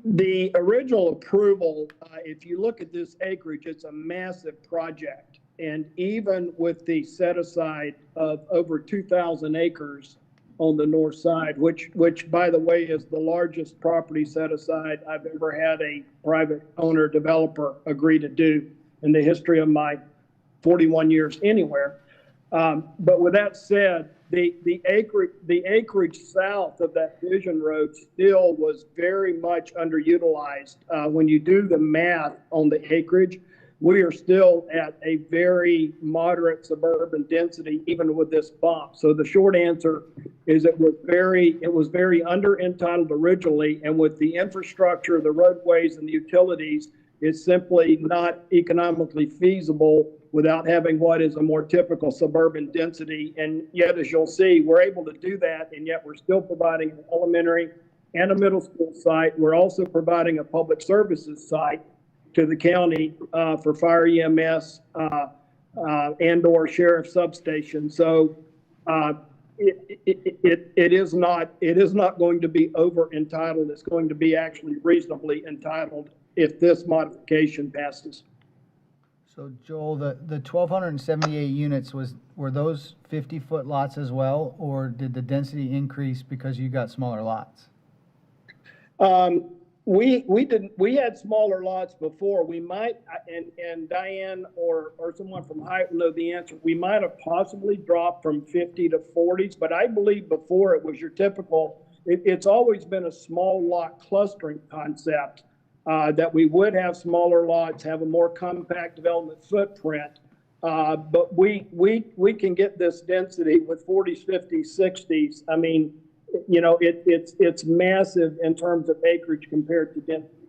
The original approval, if you look at this acreage, it's a massive project. And even with the set aside of over 2,000 acres on the north side, which by the way is the largest property set aside I've ever had a private owner developer agree to do in the history of my 41 years anywhere. But with that said, the acreage south of that Vision Road still was very much underutilized. When you do the math on the acreage, we are still at a very moderate suburban density, even with this bump. So the short answer is it was very under entitled originally, and with the infrastructure, the roadways and the utilities, it's simply not economically feasible without having what is a more typical suburban density. And yet, as you'll see, we're able to do that, and yet we're still providing an elementary and a middle school site. We're also providing a public services site to the county for fire EMS and/or sheriff substation. So it is not going to be over entitled. It's going to be actually reasonably entitled if this modification passes. So Joel, the 1,278 units, were those 50-foot lots as well, or did the density increase because you got smaller lots? We had smaller lots before. We might, and Diane or someone from Height will know the answer. We might have possibly dropped from 50 to 40s, but I believe before it was your typical, it's always been a small lot clustering concept, that we would have smaller lots, have a more compact development footprint. But we can get this density with 40s, 50s, 60s. I mean, it's massive in terms of acreage compared to density.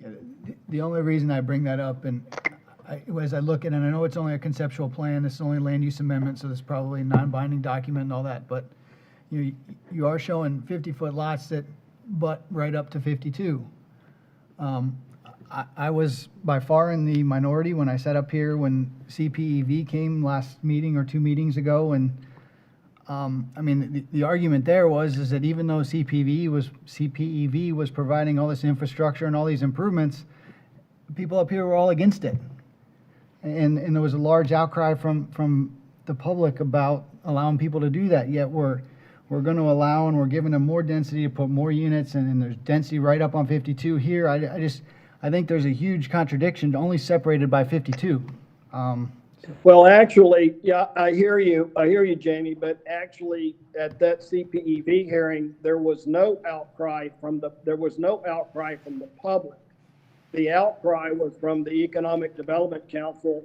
Yeah, the only reason I bring that up, and as I look at it, and I know it's only a conceptual plan, this is only a land use amendment, so this is probably a non-binding document and all that, but you are showing 50-foot lots that butt right up to 52. I was by far in the minority when I sat up here when CPEV came last meeting or 2 meetings ago, and I mean the argument there is that even though CPEV was providing all this infrastructure and all these improvements, people up here were all against it, and there was a large outcry from the public about allowing people to do that. Yet we're going to allow, and we're giving them more density to put more units, and there's density right up on 52 here. I think there's a huge contradiction, only separated by 52. Well, actually, yeah, I hear you, Jamie. But actually, at that CPEV hearing, there was no outcry from the public. The outcry was from the Economic Development Council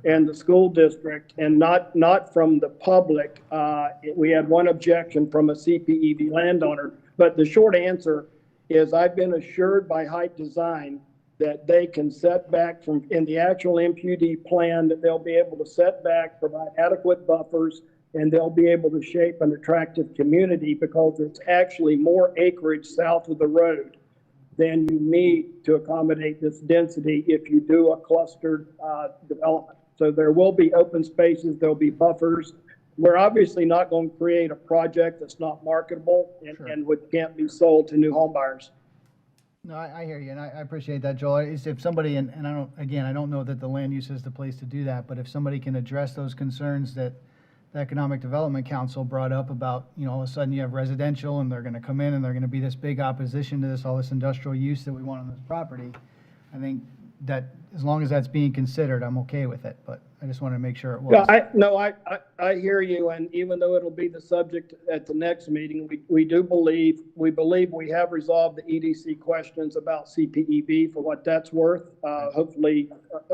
and the school district, and not from the public. We had one objection from a CPEV landowner. But the short answer is I've been assured by Height Design that they can set back from, in the actual MPUD plan, that they'll be able to set back, provide adequate buffers, and they'll be able to shape an attractive community because there's actually more acreage south of the road than you need to accommodate this density if you do a clustered development. So there will be open spaces, there'll be buffers. We're obviously not going to create a project that's not marketable and can't be sold to new home buyers. No, I hear you, and I appreciate that, Joel. Is if somebody, and I don't, again, I don't know that the land use is the place to do that, but if somebody can address those concerns that the Economic Development Council brought up about, all of a sudden you have residential and they're gonna come in and they're gonna be this big opposition to this, all this industrial use that we want on this property. I think that as long as that's being considered, I'm okay with it, but I just wanted to make sure it was. Yeah, I hear you, and even though it'll be the subject at the next meeting, we believe we have resolved the EDC questions about CPEB for what that's worth. Hopefully,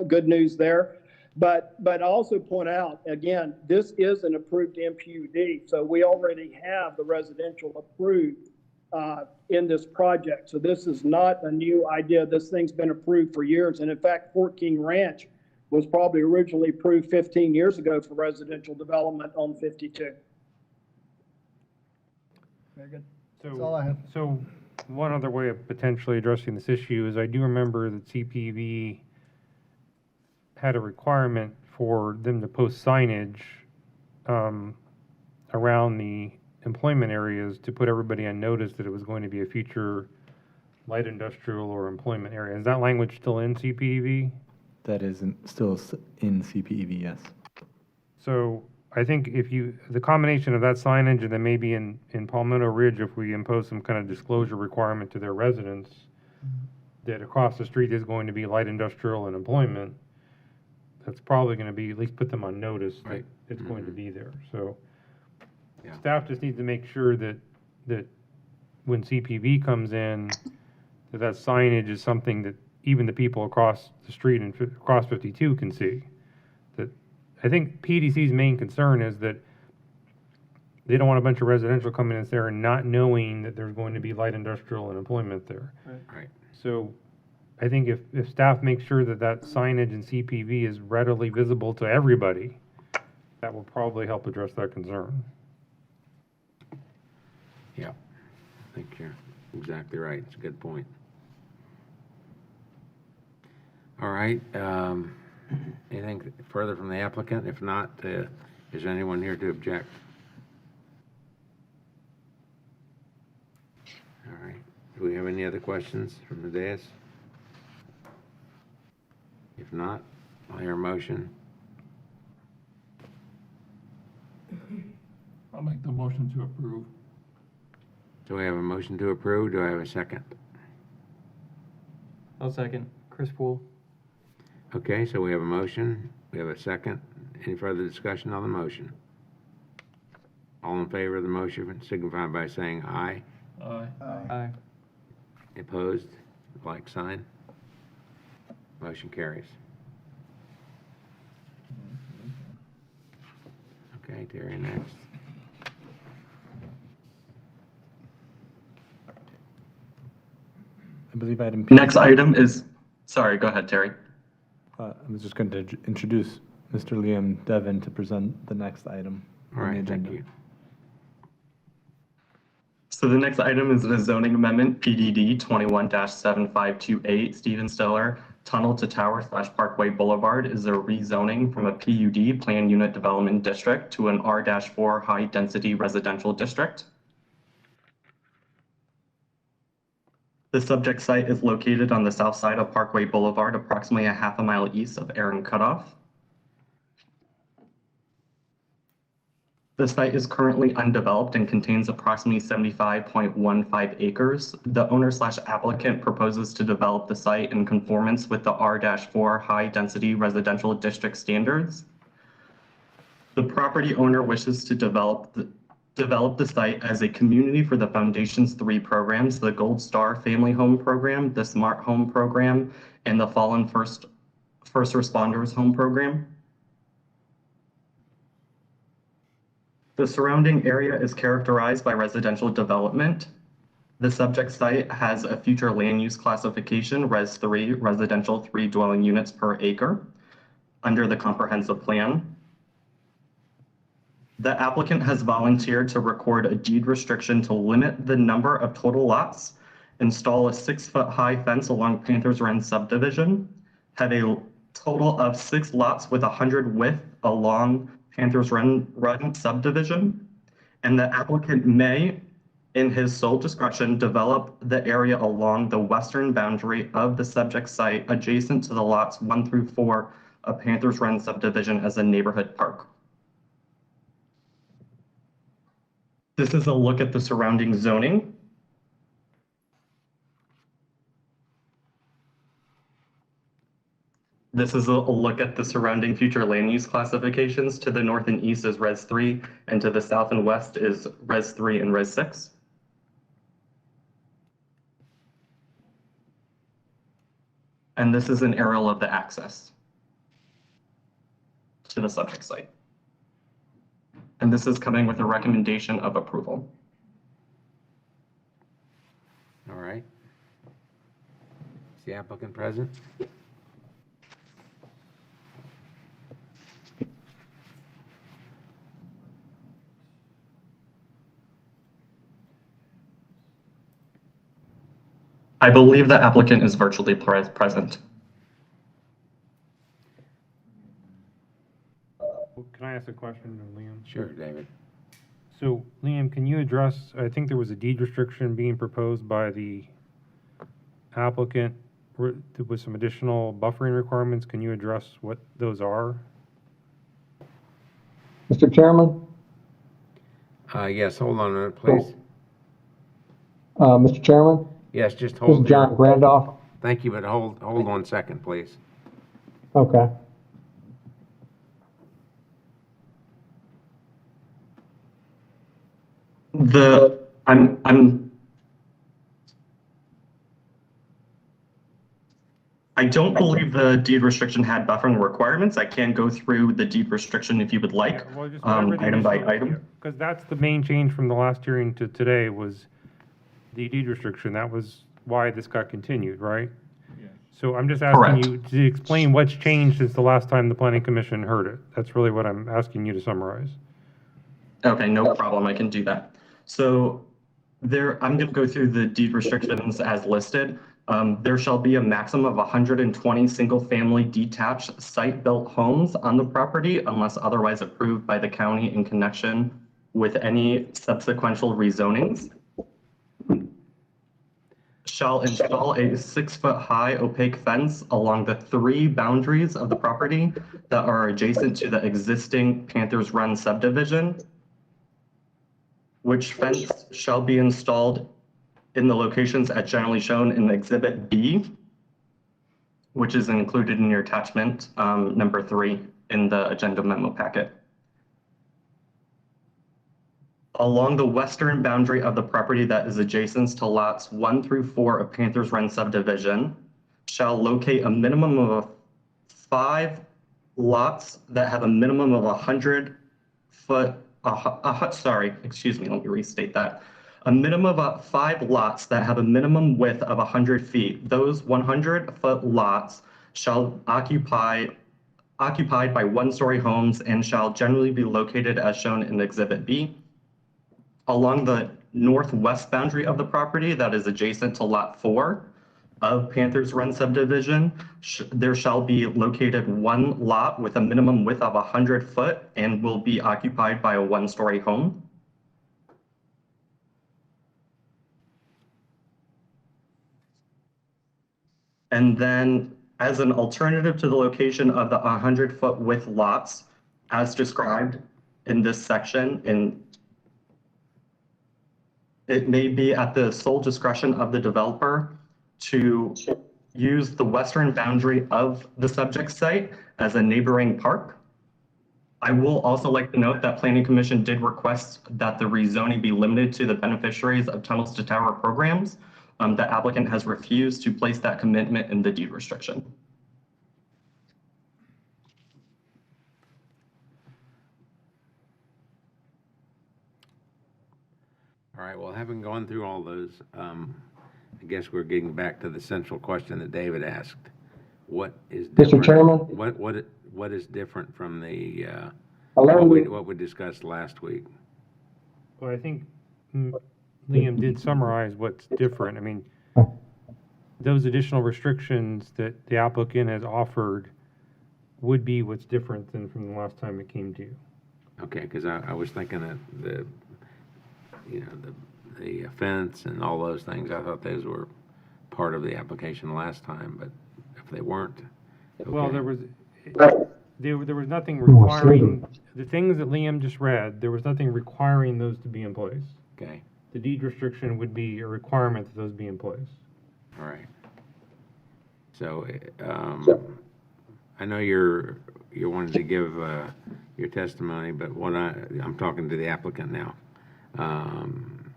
good news there. But I also point out, again, this is an approved MPUD, so we already have the residential approved in this project. So this is not a new idea. This thing's been approved for years. And in fact, Fort King Ranch was probably originally approved 15 years ago for residential development on 52. Very good. That's all I have. So one other way of potentially addressing this issue is I do remember that CPV had a requirement for them to post signage around the employment areas to put everybody on notice that it was going to be a future light industrial or employment area. Is that language still in CPEV? That is still in CPEV, yes. So I think the combination of that signage and then maybe in Palmetto Ridge, if we impose some kind of disclosure requirement to their residents that across the street is going to be light industrial and employment, that's probably going to be, at least put them on notice that it's going to be there. So staff just needs to make sure that when CPV comes in, that signage is something that even the people across the street and across 52 can see. That I think PDC's main concern is that they don't want a bunch of residential coming in there and not knowing that there's going to be light industrial and employment there. Right. So I think if staff makes sure that signage in CPV is readily visible to everybody, that will probably help address that concern. Yeah, I think you're exactly right. It's a good point. All right, anything further from the applicant? If not, is anyone here to object? All right, do we have any other questions from the dais? If not, I'll hear a motion. I'll make the motion to approve. Do we have a motion to approve? Do I have a second? I'll second. Chris Poole. Okay, so we have a motion, we have a second. Any further discussion on the motion? All in favor of the motion signify by saying aye. Aye. Aye. Opposed, like sign. Motion carries. Okay, Terry, next. I believe item P. Next item is, sorry, go ahead, Terry. I was just going to introduce Mr. Liam Devon to present the next item All on the right, agenda. thank you. So the next item is the zoning amendment, PDD 21-7528, Stephen Stiller, Tunnel to Tower / Parkway Boulevard is a rezoning from a PUD, Plan Unit Development District, to an R-4 High Density Residential District. The subject site is located on the south side of Parkway Boulevard, approximately a half a mile east of Aaron Cutoff. The site is currently undeveloped and contains approximately 75.15 acres. The owner/applicant proposes to develop the site in conformance with the R-4 High Density Residential District standards. The property owner wishes to develop the site as a community for the Foundation's 3 programs, the Gold Star Family Home Program, the Smart Home Program, and the Fallen First Responders Home Program. The surrounding area is characterized by residential development. The subject site has a future land use classification, Res 3, residential 3 dwelling units per acre, under the comprehensive plan. The applicant has volunteered to record a deed restriction to limit the number of total lots, install a 6-foot-high fence along Panthers Run subdivision, have a total of 6 lots with 100 width along Panthers Run subdivision, and the applicant may in his sole discretion, develop the area along the western boundary of the subject site adjacent to the lots 1 through 4 of Panthers Run subdivision as a neighborhood park. This is a look at the surrounding zoning. This is a look at the surrounding future land use classifications. To the north and east is Res 3, and to the south and west is Res 3 and Res 6. And this is an aerial of the access to the subject site. And this is coming with a recommendation of approval. All right. Is the applicant present? I believe the applicant is virtually present. Can I ask a question of Liam? Sure, David. So, Liam, can you address, I think there was a deed restriction being proposed by the applicant with some additional buffering requirements. Can you address what those are? Mr. Chairman? Yes, hold on a minute, please. Mr. Chairman? Yes, just This hold. is John Brandoff. Thank you, but hold 1 second, please. Okay. I don't believe the deed restriction had buffering requirements. I can go through the deed restriction if you would like, Well, just whatever the item by initial- item. Because that's the main change from the last hearing to today was the deed restriction. That was why this got continued, right? So I'm just asking Correct. you to explain what's changed since the last time the planning commission heard it. That's really what I'm asking you to summarize. Okay, no problem. I can do that. So I'm going to go through the deed restrictions as listed. There shall be a maximum of 120 single-family detached site-built homes on the property unless otherwise approved by the county in connection with any subsequential rezonings. Shall install a 6-foot-high opaque fence along the 3 boundaries of the property that are adjacent to the existing Panthers Run subdivision, which fence shall be installed in the locations as generally shown in Exhibit B, which is included in your attachment number 3 in the agenda memo packet. Along the western boundary of the property that is adjacent to lots 1 through 4 of Panthers Run subdivision shall locate a minimum of 5 lots that have a minimum of 100 foot, excuse me, let me restate that. A minimum of 5 lots that have a minimum width of 100 feet. Those 100-foot lots shall occupied by 1-story homes and shall generally be located as shown in Exhibit B. Along the northwest boundary of the property that is adjacent to Lot 4 of Panthers Run subdivision, there shall be located 1 lot with a minimum width of 100 foot and will be occupied by a 1-story home. And then as an alternative to the location of the 100-foot width lots, as described in this section, it may be at the sole discretion of the developer to use the western boundary of the subject site as a neighboring park. I will also like to note that Planning Commission did request that the rezoning be limited to the beneficiaries of Tunnels to Tower programs. The applicant has refused to place that commitment in the deed restriction. All right, well, having gone through all those, I guess we're getting back to the central question that David asked. What is different? Mr. Chairman? What is different from the, Hello? what we discussed last week? Well, I think Liam did summarize what's different. I mean, those additional restrictions that the applicant has offered would be what's different than from the last time it came to you. Okay, because I was thinking that the the fence and all those things. I thought those were part of the application last time, but if they weren't, Well, okay. there was nothing requiring, the things that Liam just read, there was nothing requiring those to be in place. Okay, The deed restriction would be a requirement that those be in place. all right. So, I know you wanted to give your testimony, but I'm talking to the applicant now. And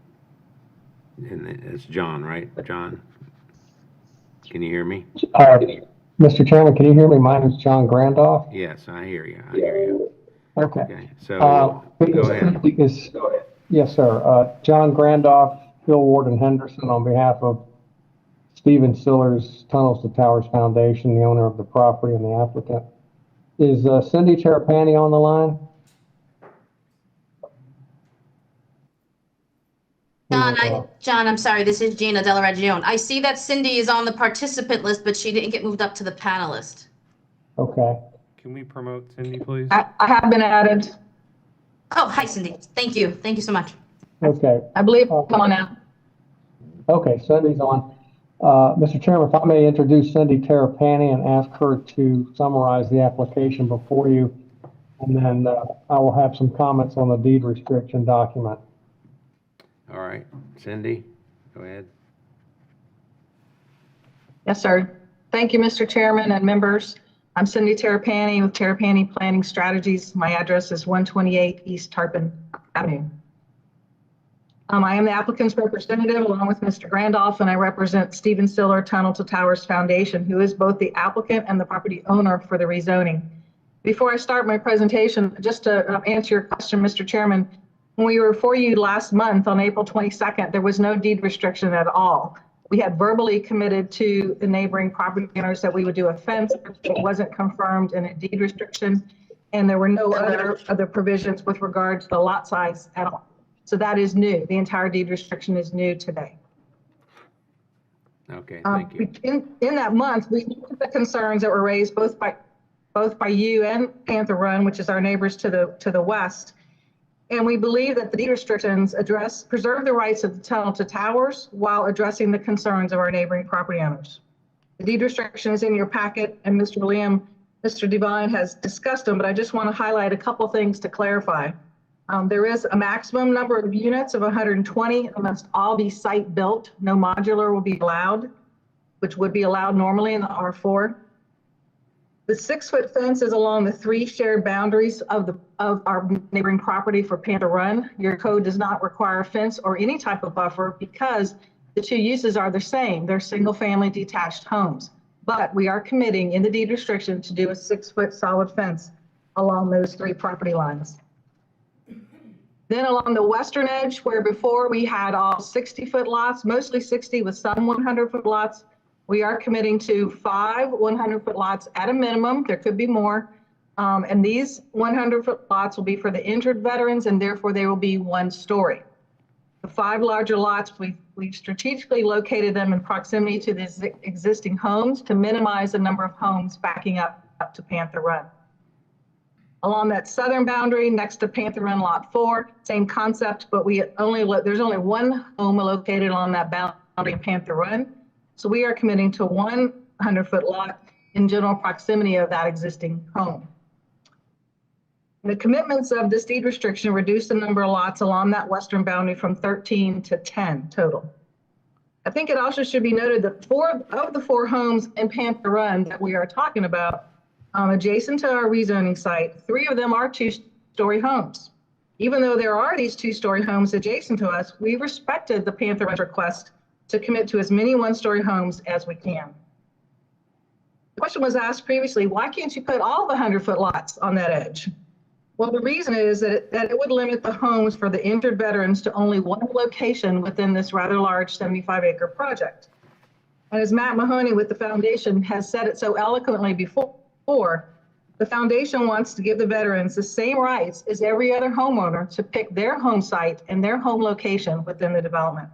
it's John, right? John? Can you hear me? Mr. Chairman, can you hear me? My name is John Grandoff. Yes, I hear you. I hear you. Okay. Okay, so go ahead. Yes, sir. John Grandoff, Hill, Ward, and Henderson, on behalf of Stephen Sillers, Tunnels to Towers Foundation, the owner of the property and the applicant. Is Cindy Terrapini on the line? John, I'm sorry, this is Gina Della Regione. I see that Cindy is on the participant list, but she didn't get moved up to the panelist. Okay. Can we promote Cindy, please? I have been added. Oh, hi, Cindy. Thank you. Thank you so much. Okay. I believe, come on now. Okay, Cindy's on. Mr. Chairman, if I may introduce Cindy Terrapini and ask her to summarize the application before you, and then I will have some comments on the deed restriction document. All right, Cindy, go ahead. Yes, sir. Thank you, Mr. Chairman and members. I'm Cindy Terrapini with Terrapini Planning Strategies. My address is 128 East Tarpon Avenue. I am the applicant's representative along with Mr. Grandoff, and I represent Stephen Siller Tunnel to Towers Foundation, who is both the applicant and the property owner for the rezoning. Before I start my presentation, just to answer your question, Mr. Chairman, when we were before you last month on April 22nd, there was no deed restriction at all. We had verbally committed to the neighboring property owners that we would do a fence. It wasn't confirmed in a deed restriction, and there were no other provisions with regard to the lot size at all. So that is new. The entire deed restriction is new today. Okay, thank you. In that month, we looked at the concerns that were raised both by you and Panther Run, which is our neighbors to the west. And we believe that the deed restrictions preserve the rights of the tunnel to towers while addressing the concerns of our neighboring property owners. The deed restriction is in your packet, and Mr. Devine has discussed them, but I just want to highlight a couple things to clarify. There is a maximum number of units of 120. It must all be site built. No modular will be allowed, which would be allowed normally in the R4. The 6-foot fence is along the 3 shared boundaries of our neighboring property for Panther Run. Your code does not require a fence or any type of buffer because the 2 uses are the same. They're single-family detached homes. But we are committing in the deed restriction to do a 6-foot solid fence along those 3 property lines. Then along the western edge, where before we had all 60-foot lots, mostly 60 with some 100-foot lots, we are committing to 5 100-foot lots at a minimum. There could be more. And these 100-foot lots will be for the injured veterans, and therefore they will be 1 story. The 5 larger lots, we've strategically located them in proximity to the existing homes to minimize the number of homes backing up to Panther Run. Along that southern boundary next to Panther Run Lot 4, same concept, but there's only 1 home located on that boundary of Panther Run. So we are committing to 1 100-foot lot in general proximity of that existing home. The commitments of this deed restriction reduce the number of lots along that western boundary from 13 to 10 total. I think it also should be noted that 4 of the 4 homes in Panther Run that we are talking about adjacent to our rezoning site, 3 of them are 2-story homes. Even though there are these 2-story homes adjacent to us, we respected the Panther Run's request to commit to as many 1-story homes as we can. The question was asked previously, why can't you put all the 100-foot lots on that edge? Well, the reason is that it would limit the homes for the injured veterans to only 1 location within this rather large 75-acre project. And as Matt Mahoney with the foundation has said it so eloquently before, the foundation wants to give the veterans the same rights as every other homeowner to pick their home site and their home location within the development.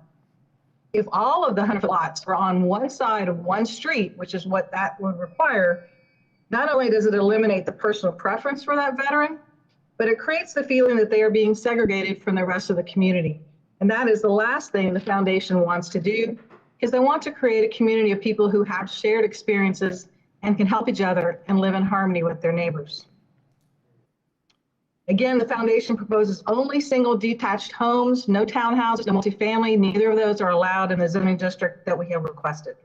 If all of the 100-foot lots are on one side of one street, which is what that would require, not only does it eliminate the personal preference for that veteran, but it creates the feeling that they are being segregated from the rest of the community. And that is the last thing the foundation wants to do, is they want to create a community of people who have shared experiences and can help each other and live in harmony with their neighbors. Again, the foundation proposes only single detached homes, no townhouses, no multifamily. Neither of those are allowed in the zoning district that we have requested.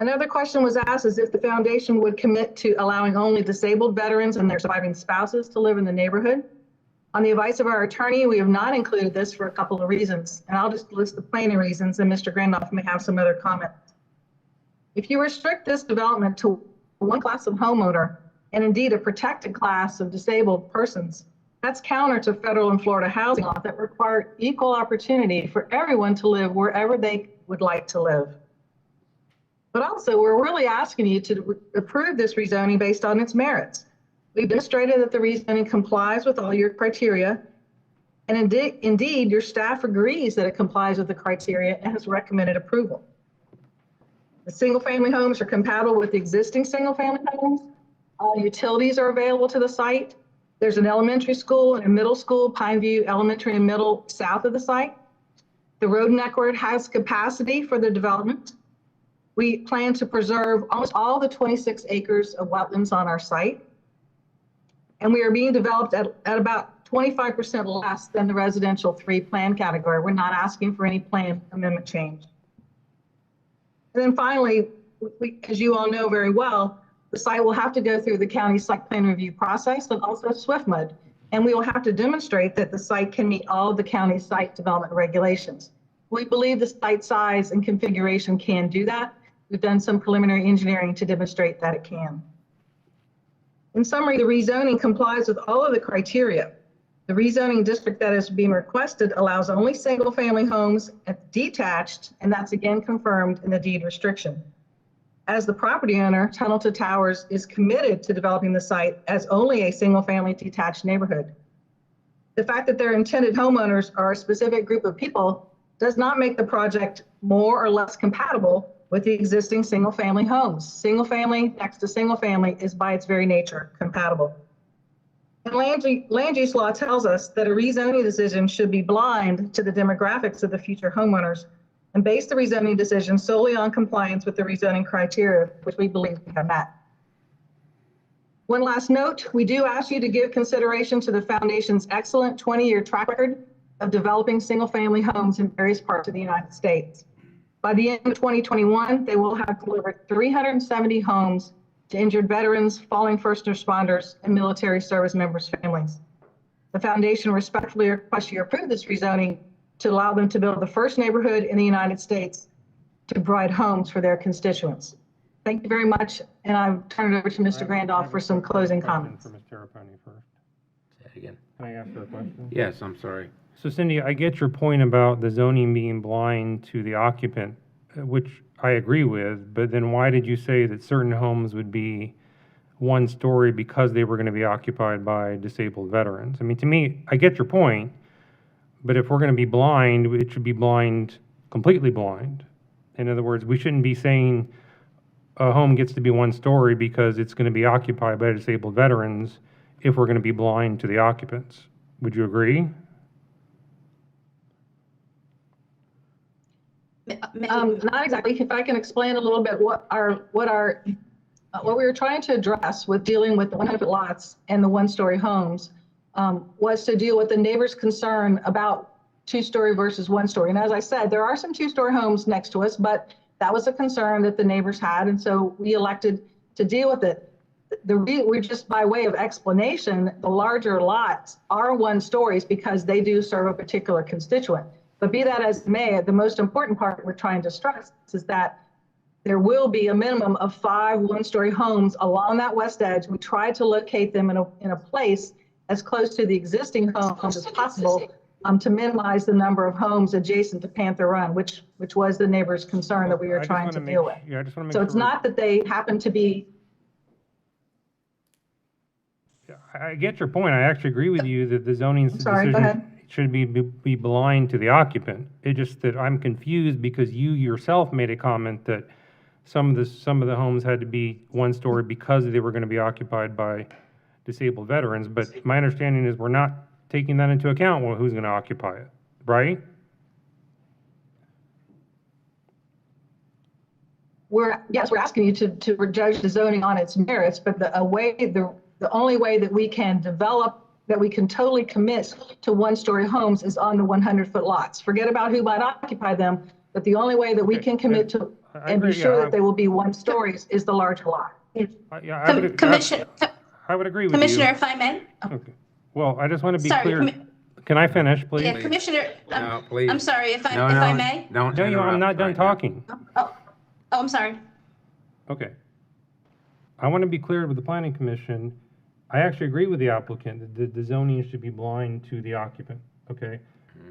Another question was asked is if the foundation would commit to allowing only disabled veterans and their surviving spouses to live in the neighborhood. On the advice of our attorney, we have not included this for a couple of reasons, and I'll just list the plain reasons, and Mr. Grandoff may have some other comments. If you restrict this development to one class of homeowner, and indeed a protected class of disabled persons, that's counter to federal and Florida housing law that require equal opportunity for everyone to live wherever they would like to live. But also, we're really asking you to approve this rezoning based on its merits. We've demonstrated that the rezoning complies with all your criteria, and indeed, your staff agrees that it complies with the criteria and has recommended approval. The single-family homes are compatible with the existing single-family homes. All utilities are available to the site. There's an elementary school and a middle school, Pineview Elementary and Middle, south of the site. The road network has capacity for the development. We plan to preserve almost all the 26 acres of wetlands on our site. And we are being developed at about 25% less than the residential 3 plan category. We're not asking for any plan amendment change. And then finally, as you all know very well, the site will have to go through the county site plan review process and also SWIFMUD. And we will have to demonstrate that the site can meet all of the county site development regulations. We believe the site size and configuration can do that. We've done some preliminary engineering to demonstrate that it can. In summary, the rezoning complies with all of the criteria. The rezoning district that is being requested allows only single-family homes detached, and that's again confirmed in the deed restriction. As the property owner, Tunnel to Towers is committed to developing the site as only a single-family detached neighborhood. The fact that their intended homeowners are a specific group of people does not make the project more or less compatible with the existing single-family homes. Single-family next to single-family is by its very nature compatible. And land use law tells us that a rezoning decision should be blind to the demographics of the future homeowners and base the rezoning decision solely on compliance with the rezoning criteria, which we believe we have met. One last note, we do ask you to give consideration to the Foundation's excellent 20-year track record of developing single-family homes in various parts of the United States. By the end of 2021, they will have delivered 370 homes to injured veterans, fallen first responders, and military service members' families. The Foundation respectfully requests you approve this rezoning to allow them to build the first neighborhood in the United States to provide homes for their constituents. Thank you very much, and I'll turn it over to Mr. Grandoff for some closing comments. For Ms. Terrapini first. Say it again. Can I ask her a question? Yes, I'm sorry. So Cindy, I get your point about the zoning being blind to the occupant, which I agree with, but then why did you say that certain homes would be one story because they were going to be occupied by disabled veterans? I mean, to me, I get your point, but if we're going to be blind, it should be blind, completely blind. In other words, we shouldn't be saying a home gets to be one story because it's going to be occupied by disabled veterans if we're going to be blind to the occupants. Would you agree? Not exactly. If I can explain a little bit what we were trying to address with dealing with the 100 lots and the one-story homes was to deal with the neighbor's concern about two-story versus one-story. And as I said, there are some two-story homes next to us, but that was a concern that the neighbors had, and so we elected to deal with it. We're just by way of explanation, the larger lots are one stories because they do serve a particular constituent. But be that as it may, the most important part we're trying to stress is that there will be a minimum of 5 one-story homes along that west edge. We tried to locate them in a place as close to the existing homes as possible to minimize the number of homes adjacent to Panther Run, which was the neighbor's concern that we were trying to deal with. Yeah, I just want to make So sure. it's not that they happen to be. I get your point. I actually agree with you that the zoning Sorry, go ahead. decision should be blind to the occupant. It's just that I'm confused because you yourself made a comment that some of the homes had to be one story because they were going to be occupied by disabled veterans. But my understanding is we're not taking that into account. Well, who's going to occupy it? right? Yes, we're asking you to judge the zoning on its merits, but the only way that we can develop, that we can totally commit to one-story homes is on the 100-foot lots. Forget about who might occupy them, but the only way that we can commit to I and be agree, sure yeah, that they will be one stories is the larger lot. Commissioner, I would agree with you. Commissioner, if I may? Okay. Well, I just want to be Sorry, clear. Can I finish, please? Yeah, Commissioner, No, please. I'm sorry, if I may? Don't No, I'm not interrupt done right now. talking. Oh, I'm sorry. Okay. I want to be clear with the planning commission. I actually agree with the applicant that the zoning should be blind to the occupant, okay?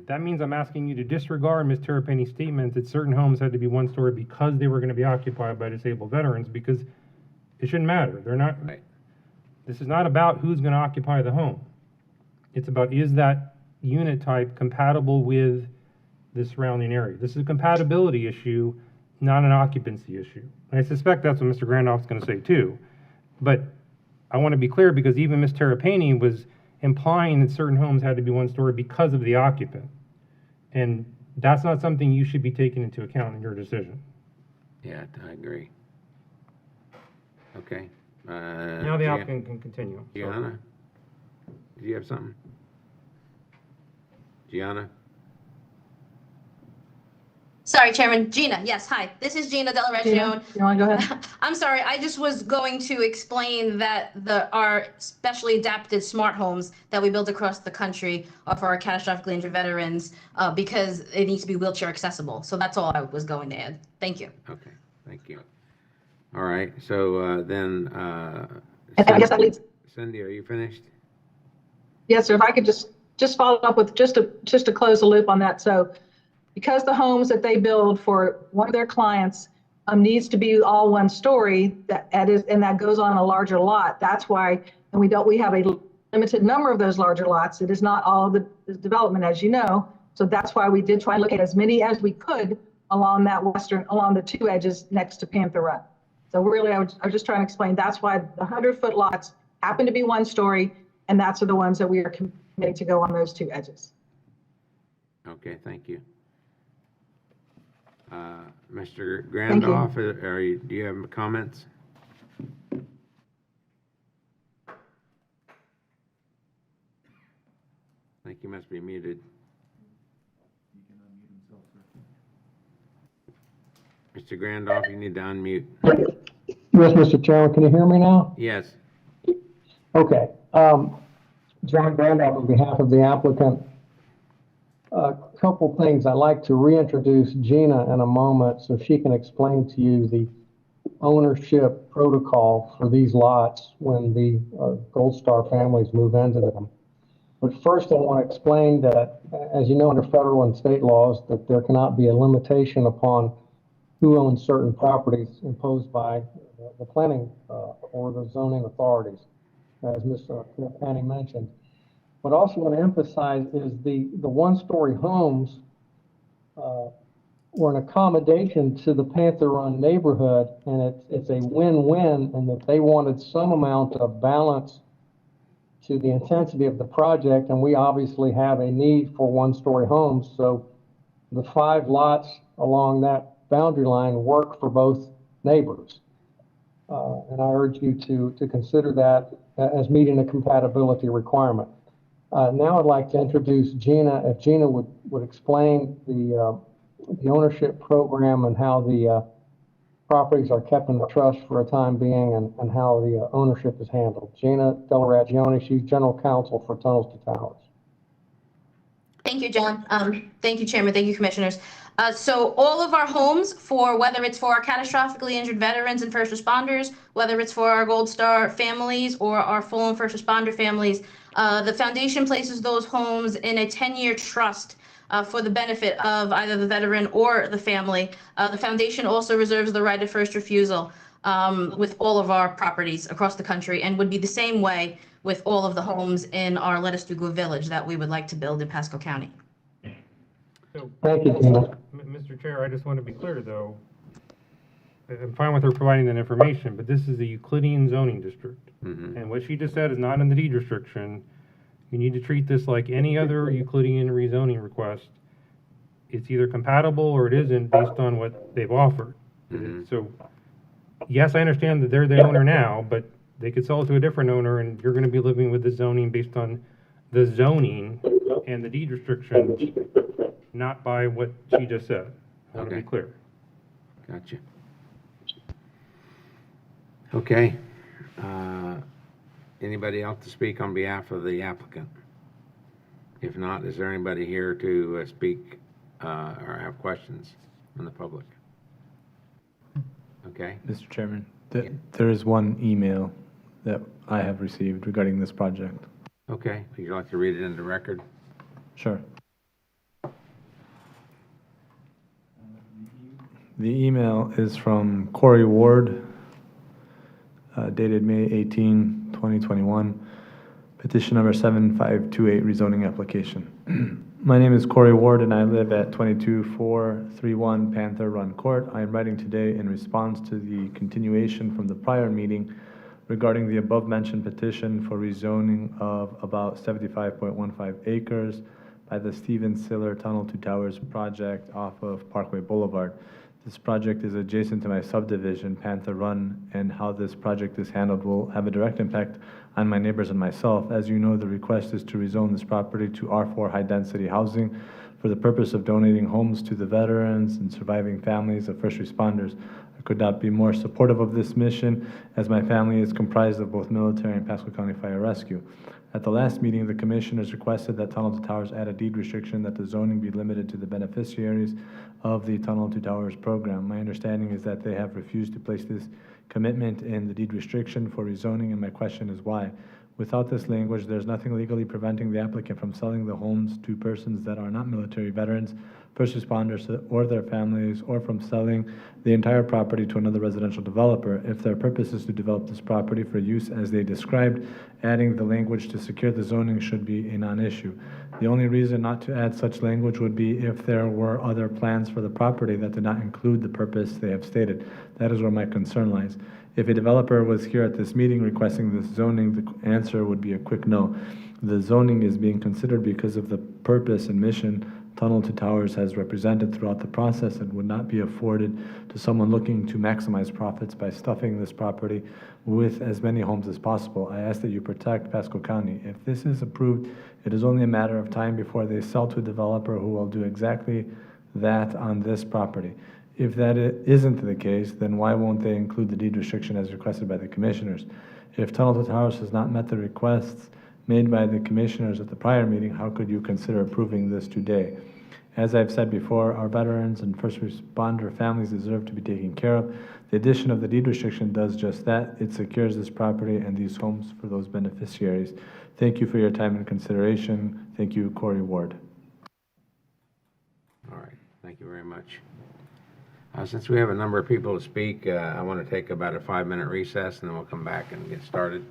That means I'm asking you to disregard Ms. Terrapini's statement that certain homes had to be one story because they were going to be occupied by disabled veterans, because it shouldn't matter. They're not, this is not about who's going to occupy the home. It's about, is that unit type compatible with the surrounding area? This is a compatibility issue, not an occupancy issue. And I suspect that's what Mr. Grandoff's going to say too. But I want to be clear, because even Ms. Terrapini was implying that certain homes had to be one story because of the occupant. And that's not something you should be taking into account in your decision. Yeah, I agree. Okay. Now the applicant can continue. Gianna? Did you have something? Gianna? Sorry, Chairman. Gina, yes, hi. This is Gina Della Regione. Gina, you want to go ahead? I'm sorry, I just was going to explain that our specially adapted smart homes that we build across the country are for our catastrophically injured veterans because it needs to be wheelchair accessible. So that's all I was going to add. Thank you. Okay, thank you. All right, so then, And I guess that leads. Cindy, are you finished? Yes, sir. If I could just follow up with just to close the loop on that. So because the homes that they build for one of their clients needs to be all one story, and that goes on a larger lot. That's why, and we have a limited number of those larger lots. It is not all of the development, as you know. So that's why we did try and look at as many as we could along the two edges next to Panther Run. So really, I was just trying to explain, that's why the 100-foot lots happen to be one story, and that's are the ones that we are committing to go on those two edges. Okay, thank you. Mr. Grandoff, do you have comments? I think you must be muted. Mr. Grandoff, you need to unmute. Yes, Mr. Chairman, can you hear me now? Yes. Okay. John Grandoff on behalf of the applicant. A couple things. I'd like to reintroduce Gina in a moment so she can explain to you the ownership protocol for these lots when the Gold Star families move into them. But first I want to explain that, as you know, under federal and state laws, that there cannot be a limitation upon who owns certain properties imposed by the planning or the zoning authorities, as Ms. Penny mentioned. What I also want to emphasize is the one-story homes were an accommodation to the Panther Run neighborhood, and it's a win-win in that they wanted some amount of balance to the intensity of the project, and we obviously have a need for one-story homes. So the 5 lots along that boundary line work for both neighbors. And I urge you to consider that as meeting a compatibility requirement. Now I'd like to introduce Gina. If Gina would explain the ownership program and how the properties are kept in the trust for a time being and how the ownership is handled. Gina Della Regione, she's General Counsel for Tunnels to Towers. Thank you, John. Thank you, Chairman. Thank you, Commissioners. So all of our homes, whether it's for our catastrophically injured veterans and first responders, whether it's for our Gold Star families or our fallen first responder families, the foundation places those homes in a 10-year trust for the benefit of either the veteran or the family. The foundation also reserves the right of first refusal with all of our properties across the country, and would be the same way with all of the homes in our Let Us Do Good Village that we would like to build in Pasco County. Thank you, Gina. Mr. Chair, I just want to be clear, though. I'm fine with her providing that information, but this is a Euclidean zoning district. And what she just said is not in the deed restriction. You need to treat this like any other Euclidean rezoning request. it's either compatible or it isn't based on what they've offered. So, yes, I understand that they're the owner now, but they could sell it to a different owner, and you're gonna be living with the zoning based on the zoning and the deed restrictions, not by what she just said. I wanna be Okay. clear. Gotcha. Okay. Anybody else to speak on behalf of the applicant? If not, is there anybody here to speak or have questions from the public? Okay. Mr. Chairman, there is one email that I have received regarding this project. Okay. Would you like to read it into the record? Sure. The email is from Corey Ward, dated May 18, 2021, petition number 7528, rezoning application. My name is Corey Ward, and I live at 22431 Panther Run Court. I am writing today in response to the continuation from the prior meeting regarding the above-mentioned petition for rezoning of about 75.15 acres by the Steven Siller Tunnel to Towers project off of Parkway Boulevard. This project is adjacent to my subdivision, Panther Run, and how this project is handled will have a direct impact on my neighbors and myself. As you know, the request is to rezone this property to R4 high-density housing for the purpose of donating homes to the veterans and surviving families of first responders. I could not be more supportive of this mission, as my family is comprised of both military and Pasco County Fire Rescue. At the last meeting, the commissioners requested that Tunnel to Towers add a deed restriction that the zoning be limited to the beneficiaries of the Tunnel to Towers program. My understanding is that they have refused to place this commitment in the deed restriction for rezoning, and my question is why. Without this language, there's nothing legally preventing the applicant from selling the homes to persons that are not military veterans, first responders, or their families, or from selling the entire property to another residential developer. If their purpose is to develop this property for use as they described, adding the language to secure the zoning should be a non-issue. The only reason not to add such language would be if there were other plans for the property that did not include the purpose they have stated. That is where my concern lies. If a developer was here at this meeting requesting this zoning, the answer would be a quick no. The zoning is being considered because of the purpose and mission Tunnel to Towers has represented throughout the process and would not be afforded to someone looking to maximize profits by stuffing this property with as many homes as possible. I ask that you protect Pasco County. If this is approved, it is only a matter of time before they sell to a developer who will do exactly that on this property. If that isn't the case, then why won't they include the deed restriction as requested by the commissioners? If Tunnel to Towers has not met the requests made by the commissioners at the prior meeting, how could you consider approving this today? As I've said before, our veterans and first responder families deserve to be taken care of. The addition of the deed restriction does just that. It secures this property and these homes for those beneficiaries. Thank you for your time and consideration. Thank you, Corey Ward. All right. Thank you very much. Since we have a number of people to speak, I want to take about a 5-minute recess, and then we'll come back and get started.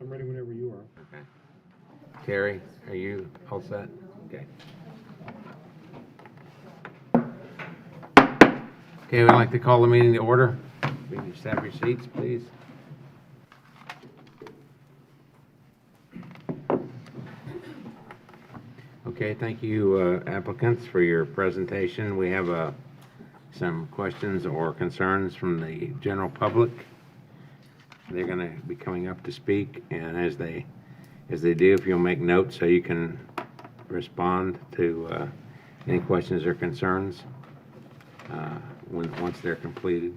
I'm ready whenever you are. Okay. Terry, are you all set? Okay. Okay, we'd like to call the meeting to order. We can just have your seats, please. Okay, thank you applicants for your presentation. We have some questions or concerns from the general public. They're going to be coming up to speak, and as they do, if you'll make notes so you can respond to any questions or concerns once they're completed.